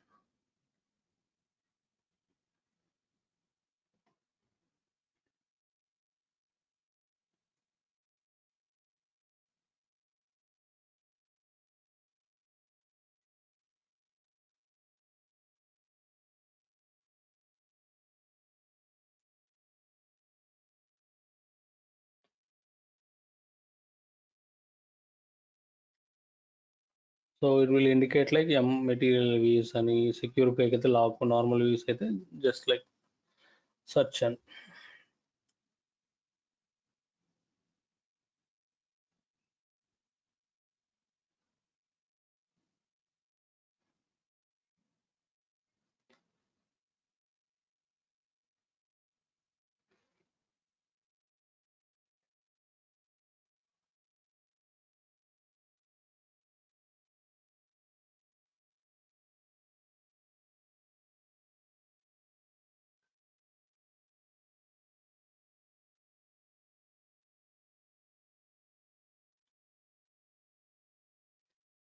So it will indicate like material views అని, సెక్యూర్ పేకి అయితే లాక్, నార్మల్ వ్యూస్ అయితే జస్ట్ లైక్ సర్చ్ అని.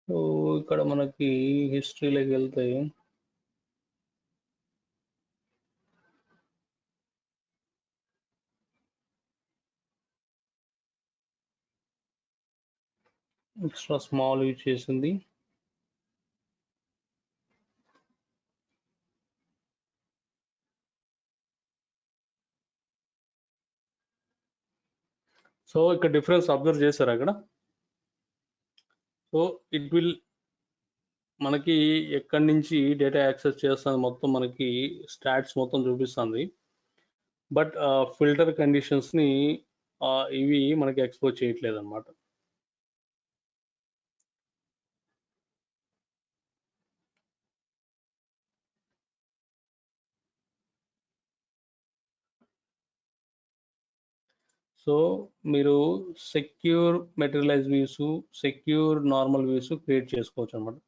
సో ఇక్కడ మనకి హిస్టరీలోకి వెళ్తే ఎక్స్ట్రా స్మాల్ యూజ్ చేసింది. సో ఇక్కడ డిఫరెన్స్ అబ్జర్వ్ చేశారు అక్కడ. సో ఇట్ విల్ మనకి ఎక్కడి నుంచి డేటా యాక్సెస్ చేస్తుంది మొత్తం మనకి స్టాట్స్ మొత్తం చూపిస్తుంది. బట్ ఫిల్టర్ కండిషన్స్ని ఇవి మనకి ఎక్స్పోజ్ చేయట్లేదు అనమాట. సో మీరు secure materialise views, secure normal views create చేసుకోవచ్చు అనమాట.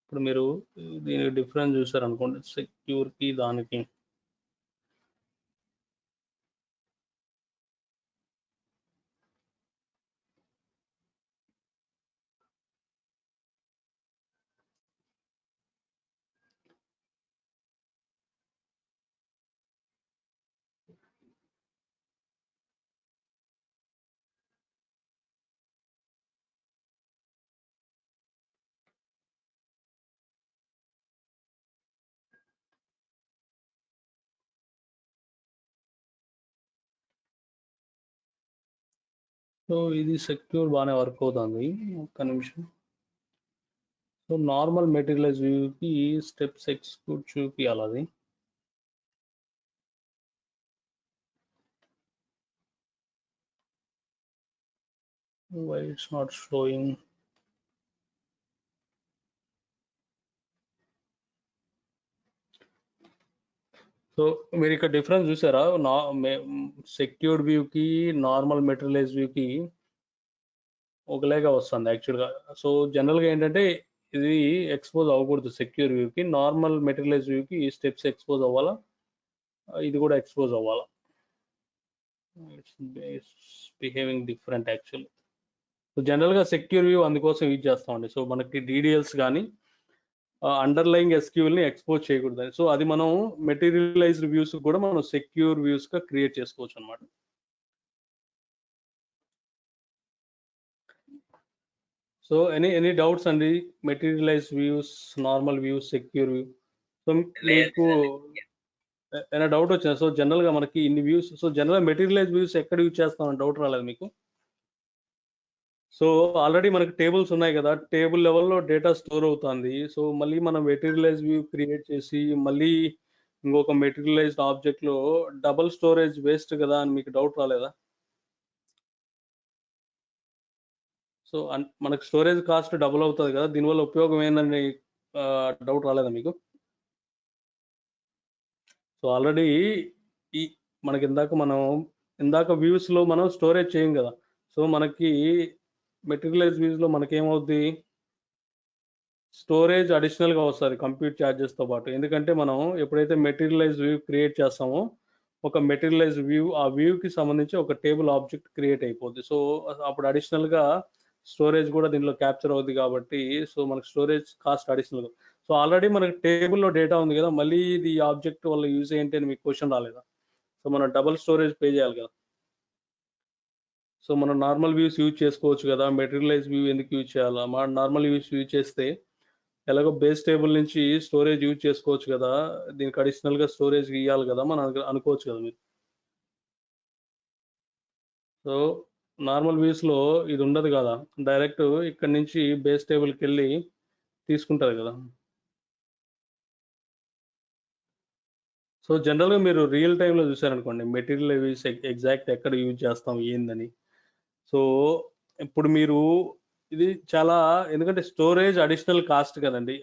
ఇప్పుడు మీరు దీనికి డిఫరెన్స్ చూసారు అనుకోండి, సెక్యూర్కి దానికి. సో ఇది సెక్యూర్ బాగానే వర్క్ అవుతుంది. ఒక్క నిమిషం. సో నార్మల్ మెటీరియలైజ్ వ్యూకి స్టెప్స్ ఎక్స్క్యూట్ చూపించాలి అది. Why it's not showing? So మీరు ఇక్కడ డిఫరెన్స్ చూసారా? సెక్యూర్డ్ వ్యూకి నార్మల్ మెటీరియలైజ్ వ్యూకి ఒకలాగా వస్తుంది యాక్చువల్గా. సో జనరల్గా ఏంటంటే ఇది ఎక్స్పోజ్ అవ్వకూడదు సెక్యూర్ వ్యూకి, నార్మల్ మెటీరియలైజ్ వ్యూకి స్టెప్స్ ఎక్స్పోజ్ అవ్వాలా, ఇది కూడా ఎక్స్పోజ్ అవ్వాలా. It's behaving different actually. So జనరల్గా సెక్యూర్ వ్యూ అందుకోసం యూజ్ చేస్తామండి. సో మనకి డీడీఎల్స్ కానీ అండర్లయింగ్ ఎస్క్యూఎల్ని ఎక్స్పోజ్ చేయకూడదు. సో అది మనం మెటీరియలైజ్డ్ వ్యూస్ కూడా మనం సెక్యూర్ వ్యూస్గా క్రియేట్ చేసుకోవచ్చు అనమాట. సో ఎనీ డౌట్స్ అండి? Materialise views, normal views, secure view. So మీకు ఏమైనా డౌట్ వచ్చిందా? సో జనరల్ గా మనకి ఇన్ని views, so general materialise views ఎక్కడ యూజ్ చేస్తామని డౌట్ రాలేదు మీకు? సో ఆల్రెడీ మనకి టేబుల్స్ ఉన్నాయి కదా, టేబుల్ లెవెల్లో డేటా స్టోర్ అవుతుంది. సో మళ్ళీ మనం మెటీరియలైజ్ వ్యూ క్రియేట్ చేసి మళ్ళీ ఇంకొక మెటీరియలైజ్డ్ ఆబ్జెక్ట్ లో డబుల్ స్టోరేజ్ వేస్ట్ కదా అని మీకు డౌట్ రాలేదా? సో మనకు స్టోరేజ్ కాస్ట్ డబుల్ అవుతుంది కదా, దీనివల్ల ఉపయోగం ఏందని డౌట్ రాలేదా మీకు? సో ఆల్రెడీ ఈ మనకి ఇందాక వ్యూస్ లో మనం స్టోరేజ్ చేయం కదా, సో మనకి మెటీరియలైజ్ వ్యూస్ లో మనకేమవుద్ది, స్టోరేజ్ అడిషనల్ గా వస్తుంది కంప్యూట్ ఛార్జెస్ తో పాటు. ఎందుకంటే మనం ఎప్పుడైతే మెటీరియలైజ్ వ్యూ క్రియేట్ చేస్తామో ఒక మెటీరియలైజ్ వ్యూ, ఆ వ్యూ కి సంబంధించి ఒక టేబుల్ ఆబ్జెక్ట్ క్రియేట్ అయిపోద్ది. సో అప్పుడు అడిషనల్ గా స్టోరేజ్ కూడా దీనిలో క్యాప్చర్ అవుద్ది కాబట్టి సో మనకు storage cost additional. So already మనకి టేబుల్లో డేటా ఉంది కదా, మళ్ళీ ఇది ఆబ్జెక్ట్ వల్ల యూజ్ ఏంటి అని మీకు క్వశ్చన్ రాలేదా? సో మనం డబుల్ స్టోరేజ్ పే చేయాలి కదా. సో మనం నార్మల్ వ్యూస్ యూజ్ చేసుకోవచ్చు కదా, మెటీరియలైజ్ వ్యూ ఎందుకు యూజ్ చేయాలా? నార్మల్ వ్యూస్ యూజ్ చేస్తే ఎలాగో బేస్ టేబుల్ నుంచి స్టోరేజ్ యూజ్ చేసుకోవచ్చు కదా, దీనికి అడిషనల్ గా స్టోరేజ్ ఇవ్వాలి కదా మనం అనుకోవచ్చు కదా మీరు. సో నార్మల్ వ్యూస్ లో ఇది ఉండదు కదా, డైరెక్ట్ ఇక్కడ నుంచి బేస్ టేబుల్కి వెళ్ళి తీసుకుంటారు కదా. సో జనరల్గా మీరు రియల్ టైంలో చూసారనుకోండి మెటీరియల్ వ్యూస్ ఎగ్జాక్ట్ ఎక్కడ యూజ్ చేస్తాం ఏందని. సో ఇప్పుడు మీరు ఇది చాలా, ఎందుకంటే స్టోరేజ్ అడిషనల్ కాస్ట్ కదండి,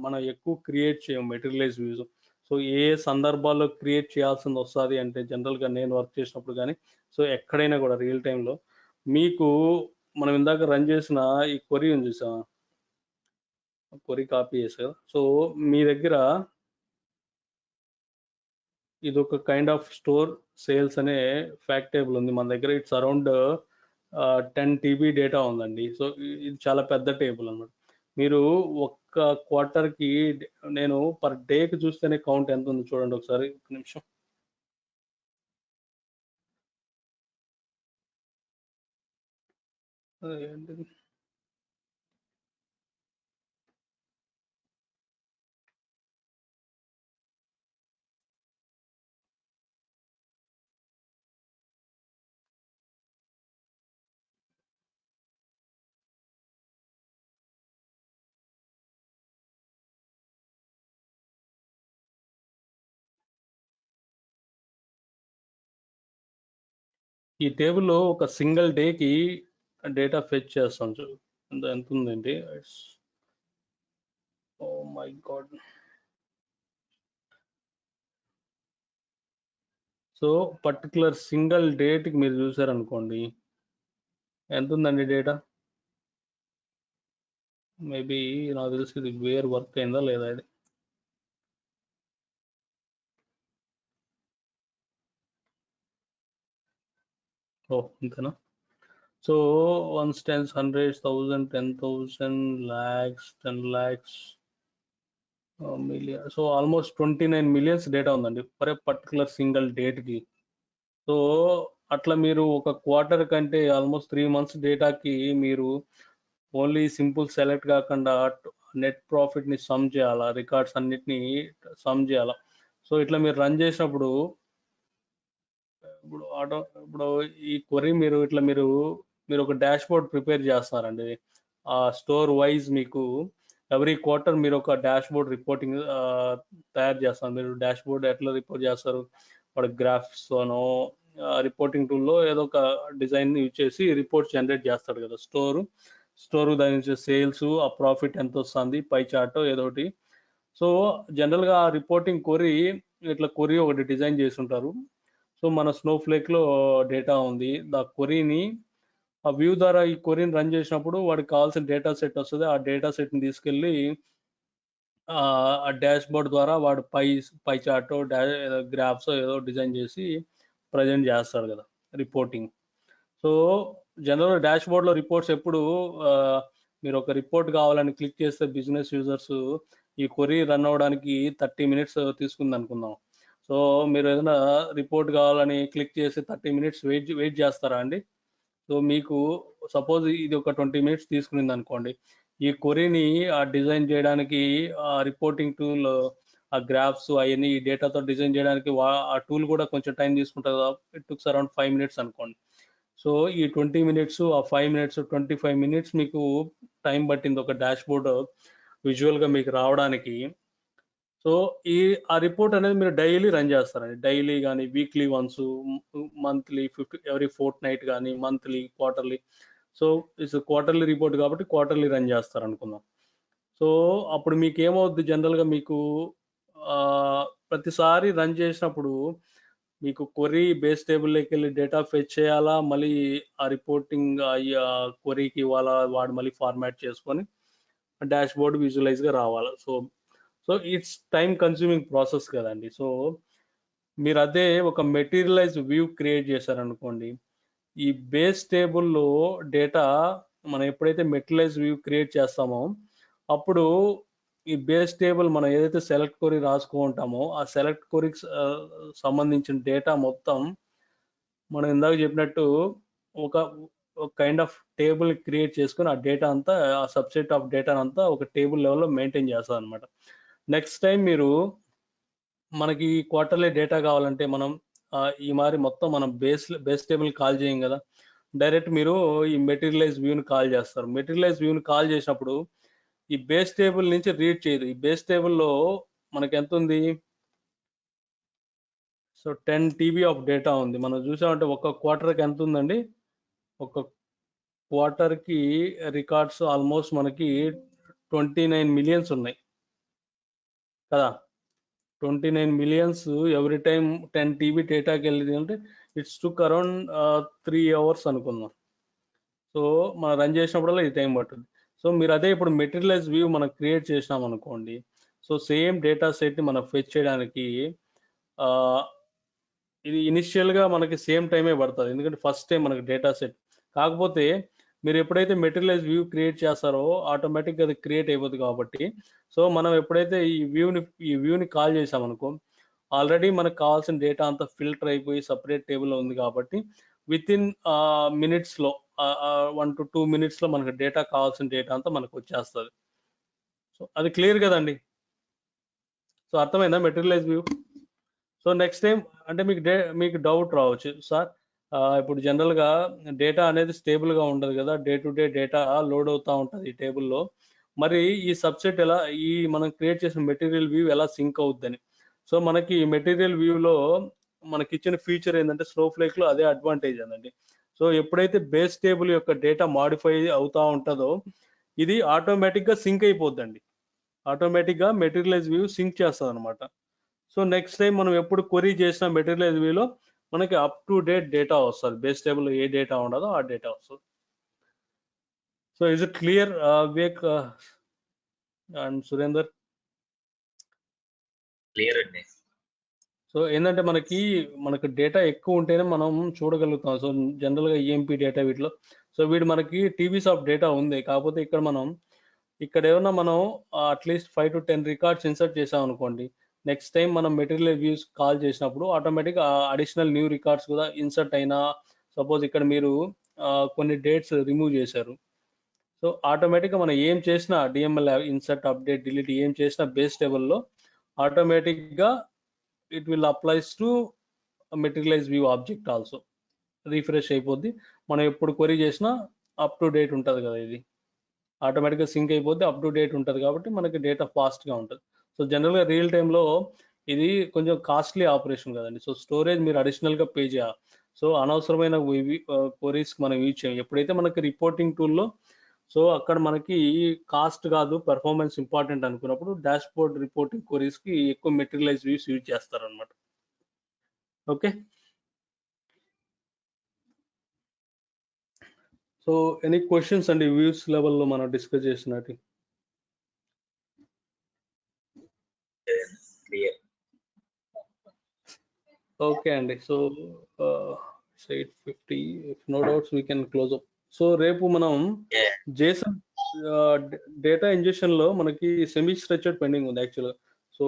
మనం ఎక్కువ క్రియేట్ చేయం మెటీరియలైజ్ వ్యూస్. సో ఏ సందర్భాల్లో క్రియేట్ చేయాల్సింది వస్తుంది అంటే జనరల్గా నేను వర్క్ చేసినప్పుడు కానీ, సో ఎక్కడైనా కూడా రియల్ టైంలో మీకు మనం ఇందాక రన్ చేసిన ఈ క్వరీ ఉంది చూసామా, క్వరీ కాపీ చేసా కదా. సో మీ దగ్గర ఇది ఒక కైండ్ ఆఫ్ స్టోర్ సేల్స్ అనే ఫ్యాక్ట్ టేబుల్ ఉంది మన దగ్గర. ఇట్స్ అరౌండ్ 10 TB డేటా ఉందండి. సో ఇది చాలా పెద్ద టేబుల్ అన్నమాట. మీరు ఒక్క క్వార్టర్కి నేను పర్ డేకి చూస్తేనే కౌంట్ ఎంత ఉంది చూడండి ఒకసారి, ఒక నిమిషం. ఏంటిది? ఈ టేబుల్లో ఒక సింగిల్ డేకి డేటా ఫెచ్ చేస్తాం. ఎంత ఉందండి? Oh my god. So particular single డేట్కి మీరు చూసారనుకోండి ఎంత ఉందండి డేటా. మేబీ నాకు తెలిసి ఇది వేర్ వర్క్ అయిందా లేదా ఇది. ఓ అంతేనా. So 1 10 100 1000 10,000 lakhs 10 lakhs million. So almost 29 millions data ఉందండి ఫర్ ఏ పర్టికులర్ సింగిల్ డేట్కి. సో అట్లా మీరు ఒక క్వార్టర్ కంటే ఆల్మోస్ట్ 3 months డేటాకి మీరు ఓన్లీ సింపుల్ సెలెక్ట్ కాకుండా నెట్ ప్రాఫిట్ని సమ్ చేయాలా, రికార్డ్స్ అన్నిటిని సమ్ చేయాలా. సో ఇట్లా మీరు రన్ చేసినప్పుడు ఇప్పుడు ఈ క్వరీ మీరు ఒక డాష్ బోర్డ్ ప్రిపేర్ చేస్తారండి. ఆ స్టోర్ వైజ్ మీకు ఎవ్రీ క్వార్టర్ మీరు ఒక డాష్ బోర్డ్ రిపోర్టింగ్ తయారు చేస్తారు. మీరు డాష్ బోర్డ్ ఎట్లా రిపోర్ట్ చేస్తారు, వాడు గ్రాఫ్స్తోనో రిపోర్టింగ్ టూల్లో ఏదో ఒక డిజైన్ యూజ్ చేసి రిపోర్ట్స్ జనరేట్ చేస్తాడు కదా. స్టోర్ దాని నుంచి సేల్స్, ఆ ప్రాఫిట్ ఎంత వస్తుంది, పై చార్ట్ ఏదో ఒకటి. సో జనరల్గా ఆ రిపోర్టింగ్ క్వరీ ఇట్లా క్వరీ ఒకటి డిజైన్ చేసి ఉంటారు. సో మన స్నోఫ్లేక్లో డేటా ఉంది, దా క్వరీని ఆ వ్యూ ద్వారా ఈ క్వరీని రన్ చేసినప్పుడు వాడికి కావాల్సిన డేటా సెట్ వస్తుంది. ఆ డేటా సెట్ని తీసుకెళ్ళి ఆ డాష్ బోర్డ్ ద్వారా వాడు పై చార్ట్ గ్రాఫ్స్ ఏదో డిజైన్ చేసి ప్రజెంట్ చేస్తాడు కదా రిపోర్టింగ్. సో జనరల్ డాష్ బోర్డ్లో రిపోర్ట్స్ ఎప్పుడు మీరు ఒక రిపోర్ట్ కావాలని క్లిక్ చేస్తే బిజినెస్ యూజర్స్ ఈ క్వరీ రన్ అవ్వడానికి 30 minutes తీసుకుంది అనుకుందాం. సో మీరు ఏదైనా రిపోర్ట్ కావాలని క్లిక్ చేసి 30 minutes వెయిట్ చేస్తారా అండి? సో మీకు సపోజ్ ఇది ఒక 20 minutes తీసుకునింది అనుకోండి, ఈ క్వరీని డిజైన్ చేయడానికి ఆ రిపోర్టింగ్ టూల్ ఆ గ్రాఫ్స్ అవన్నీ ఈ డేటాతో డిజైన్ చేయడానికి ఆ టూల్ కూడా కొంచెం టైం తీసుకుంటుంది. ఇట్ టుక్స్ అరౌండ్ 5 minutes అనుకోండి. సో ఈ 20 minutes, ఆ 5 minutes, 25 minutes మీకు టైం పట్టింది ఒక డాష్ బోర్డ్ విజువల్గా మీకు రావడానికి. సో ఆ రిపోర్ట్ అనేది మీరు డైలీ రన్ చేస్తారండి. డైలీ కానీ weekly once, monthly, every fortnight కానీ, monthly, quarterly. So it's quarterly report కాబట్టి క్వార్టర్లీ రన్ చేస్తారు అనుకుందాం. సో అప్పుడు మీకు ఏమవుద్ది, జనరల్గా మీకు ప్రతిసారి రన్ చేసినప్పుడు మీకు క్వరీ బేస్ టేబుల్లోకి వెళ్ళి డేటా ఫెచ్ చేయాలా, మళ్ళీ ఆ రిపోర్టింగ్ క్వరీకి ఇవ్వాలా, వాడు మళ్ళీ ఫార్మాట్ చేసుకొని డాష్ బోర్డ్ విజువలైజ్గా రావాలి. So it's time consuming process కదండి. సో మీరు అదే ఒక మెటీరియలైజ్ వ్యూ క్రియేట్ చేశారనుకోండి, ఈ బేస్ టేబుల్లో డేటా మనం ఎప్పుడైతే మెటీరియలైజ్ వ్యూ క్రియేట్ చేస్తామో అప్పుడు ఈ బేస్ టేబుల్ మనం ఏదైతే సెలెక్ట్ క్వరీ రాసుకుంటామో ఆ సెలెక్ట్ క్వరీకి సంబంధించిన డేటా మొత్తం మనం ఇందాక చెప్పినట్టు ఒక కైండ్ ఆఫ్ టేబుల్ క్రియేట్ చేసుకుని ఆ డేటా అంతా, ఆ సబ్సెట్ ఆఫ్ డేటా అంతా ఒక టేబుల్ లెవెల్లో మెయింటైన్ చేస్తాం అనమాట. నెక్స్ట్ టైం మీరు మనకి క్వార్టర్లీ డేటా కావాలంటే మనం ఈ మారి మొత్తం మనం బేస్ టేబుల్ కాల్ చేయం కదా, డైరెక్ట్ మీరు ఈ మెటీరియలైజ్ వ్యూని కాల్ చేస్తారు. మెటీరియలైజ్ వ్యూని కాల్ చేసినప్పుడు ఈ బేస్ టేబుల్ నుంచి రీడ్ చేయదు. ఈ బేస్ టేబుల్లో మనకి ఎంత ఉంది, సో 10 TB ఆఫ్ డేటా ఉంది. మనం చూసామంటే ఒక క్వార్టర్కి ఎంత ఉందండి, ఒక క్వార్టర్కి రికార్డ్స్ ఆల్మోస్ట్ మనకి 29 millions ఉన్నాయి కదా. 29 millions ఎవ్రీ టైం 10 TB డేటాకి వెళ్ళింది అంటే ఇట్స్ టుక్ అరౌండ్ 3 hours అనుకుందాం. సో మనం రన్ చేసినప్పుడల్లా ఈ టైం పడుతుంది. సో మీరు అదే ఇప్పుడు మెటీరియలైజ్ వ్యూ మనం క్రియేట్ చేసినాం అనుకోండి, సో సేమ్ డేటా సెట్ని మనం ఫెచ్ చేయడానికి ఇది ఇనిషియల్గా మనకి సేమ్ టైమే పడుతుంది, ఎందుకంటే ఫస్ట్ టైం మనకి డేటా సెట్. కాకపోతే మీరు ఎప్పుడైతే మెటీరియలైజ్ వ్యూ క్రియేట్ చేస్తారో ఆటోమేటిక్గా అది క్రియేట్ అయిపోతుంది కాబట్టి, సో మనం ఎప్పుడైతే ఈ వ్యూని కాల్ చేసామనుకో ఆల్రెడీ మనకు కావాల్సిన డేటా అంతా ఫిల్టర్ అయిపోయి సపరేట్ టేబుల్లో ఉంది కాబట్టి విత్ ఇన్ మినిట్స్లో 1 to 2 minutes మనకు డేటా కావాల్సిన డేటా అంతా మనకు వచ్చేస్తుంది. సో అది క్లియర్ కదండి. సో అర్థమైందా materialise view? So next time అంటే మీకు డౌట్ రావచ్చు, సార్ ఇప్పుడు జనరల్గా డేటా అనేది స్టేబుల్గా ఉండదు కదా, day to day data load అవుతూ ఉంటుంది ఈ టేబుల్లో, మరి ఈ సబ్సెట్ ఎలా, ఈ మనం క్రియేట్ చేసిన మెటీరియల్ వ్యూ ఎలా సింక్ అవుద్దని. సో మనకి మెటీరియల్ వ్యూలో మనకి ఇచ్చిన ఫీచర్ ఏంటంటే స్నోఫ్లేక్లో అదే అడ్వాంటేజ్ అండి. సో ఎప్పుడైతే బేస్ టేబుల్ యొక్క డేటా మాడిఫై అవుతూ ఉంటుందో ఇది ఆటోమేటిక్గా సింక్ అయిపోద్దండి. ఆటోమేటిక్గా మెటీరియలైజ్ వ్యూ సింక్ చేస్తుంది అనమాట. సో నెక్స్ట్ టైం మనం ఎప్పుడు క్వరీ చేసిన మెటీరియలైజ్ వ్యూలో మనకి అప్ టు డేట్ డేటా వస్తుంది, బేస్ టేబుల్లో ఏ డేటా ఉండదో ఆ డేటా వస్తుంది. So is it clear Vivek and Surender? Clear అండి. సో ఏంటంటే మనకు డేటా ఎక్కువ ఉంటేనే మనం చూడగలుగుతాం. సో జనరల్గా ఈఎంపీ డేటా వీటిలో, సో మనకి టీబీస్ ఆఫ్ డేటా ఉంది. కాకపోతే ఇక్కడ ఏమన్నా మనం అట్లీస్ట్ 5 to 10 రికార్డ్స్ ఇన్సర్ట్ చేసాం అనుకోండి, నెక్స్ట్ టైం మనం మెటీరియల్ వ్యూస్ కాల్ చేసినప్పుడు ఆటోమేటిక్గా అడిషనల్ న్యూ రికార్డ్స్ కూడా ఇన్సర్ట్ అయినా, సపోజ్ ఇక్కడ మీరు కొన్ని డేట్స్ రిమూవ్ చేశారు, సో ఆటోమేటిక్గా మనం ఏం చేసినా డిఎంఎల్ ఇన్సర్ట్, అప్డేట్, డిలీట్ ఏం చేసినా బేస్ టేబుల్లో ఆటోమేటిక్గా it will applies to materialise view object also. Refresh అయిపోద్ది, మనం ఎప్పుడు క్వరీ చేసినా అప్ టు డేట్ ఉంటుంది కదా, ఇది ఆటోమేటిక్గా సింక్ అయిపోద్ది, అప్ టు డేట్ ఉంటుంది కాబట్టి మనకి డేటా ఫాస్ట్గా ఉంటుంది. సో జనరల్గా రియల్ టైంలో ఇది కొంచెం కాస్ట్లీ ఆపరేషన్ కదండి. సో స్టోరేజ్ మీరు అడిషనల్గా పే చేయాలి. సో అనవసరమైన క్వరీస్కి మనం యూజ్ చేయం. ఎప్పుడైతే మనకి రిపోర్టింగ్ టూల్లో సో అక్కడ మనకి కాస్ట్ కాదు పెర్ఫార్మెన్స్ ఇంపార్టెంట్ అనుకున్నప్పుడు డాష్ బోర్డ్ రిపోర్టింగ్ క్వరీస్కి ఎక్కువ మెటీరియలైజ్ వ్యూస్ యూజ్ చేస్తారనమాట. ఓకే, సో ఎనీ క్వశ్చన్స్ అండి వ్యూస్ లెవెల్లో మనం డిస్కస్ చేసినట్టు? క్లియర్. ఓకే అండి, so 8:50, if no doubts we can close up. So రేపు మనం జేసన్ డేటా ఇంజెక్షన్ లో మనకి సెమీ స్ట్రక్చర్డ్ పెండింగ్ ఉంది యాక్చువల్గా. సో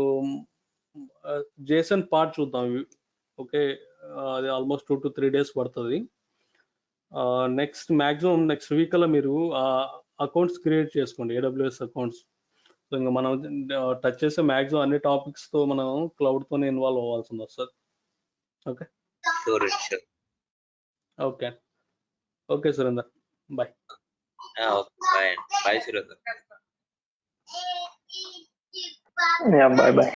జేసన్ పార్ట్ చూద్దాం. ఓకే, అది ఆల్మోస్ట్ 2 to 3 days పడుతుంది. నెక్స్ట్ మ్యాక్సిమం నెక్స్ట్ వీక్ అలా మీరు అకౌంట్స్ క్రియేట్ చేసుకోండి, AWS అకౌంట్స్. సో ఇంకా మనం టచ్ చేసే మ్యాక్సిమం అన్ని టాపిక్స్ తో మనం క్లౌడ్ తోనే ఇన్వాల్వ్ అవ్వాల్సింది వస్తుంది. Okay Sure, sure. Okay okay Surender, bye. Okay, bye. Bye, Surendra. Yeah, bye bye.